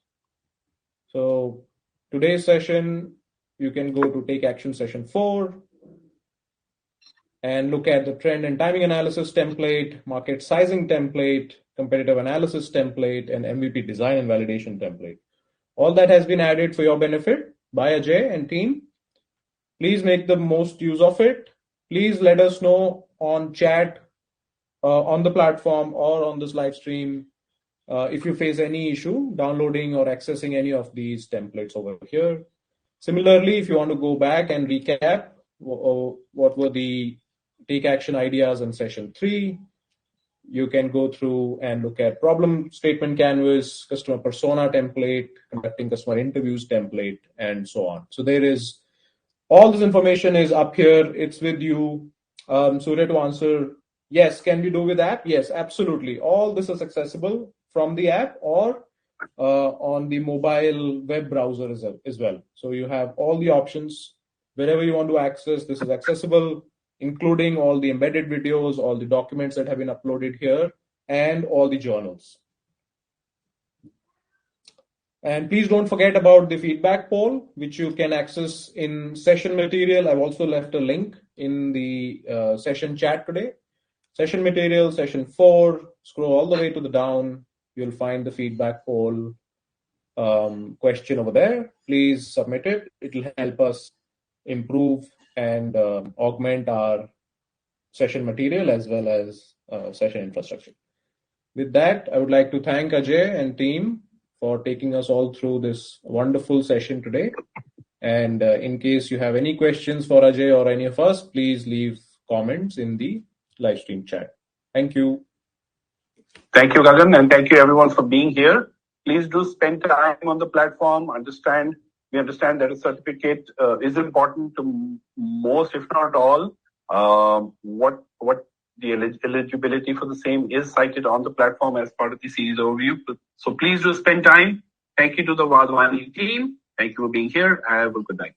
So today's session, you can go to take action session 4 and look at the trend and timing analysis template, market sizing template, competitive analysis template, and MVP design and validation template. All that has been added for your benefit by Ajay and team. Please make the most use of it. Please let us know on chat, on the platform or on this live stream if you face any issue downloading or accessing any of these templates over here. Similarly, if you want to go back and recap what were the take action ideas in session 3, you can go through and look at problem statement canvas, customer persona template, conducting customer interviews template, and so on. So there is all this information is up here. It's with you. Surya, to answer, yes, can we do with app? Yes, absolutely. All this is accessible from the app or on the mobile web browser as well. So you have all the options. Wherever you want to access, this is accessible, including all the embedded videos, all the documents that have been uploaded here, and all the journals. And please don't forget about the feedback poll, which you can access in session material. I've also left a link in the session chat today. Session material, session 4, scroll all the way to the down. You'll find the feedback poll question over there. Please submit it. It will help us improve and augment our session material as well as session infrastructure. With that, I would like to thank Ajay and team for taking us all through this wonderful session today. And in case you have any questions for Ajay or any of us, please leave comments in the live stream chat. Thank you. Thank you, Gagan, and thank you everyone for being here. Please do spend time on the platform. We understand that a certificate is important to most, if not all. What the eligibility for the same is cited on the platform as part of the series overview. So please do spend time. Thank you to the Vadwani team. Thank you for being here. Have a good night.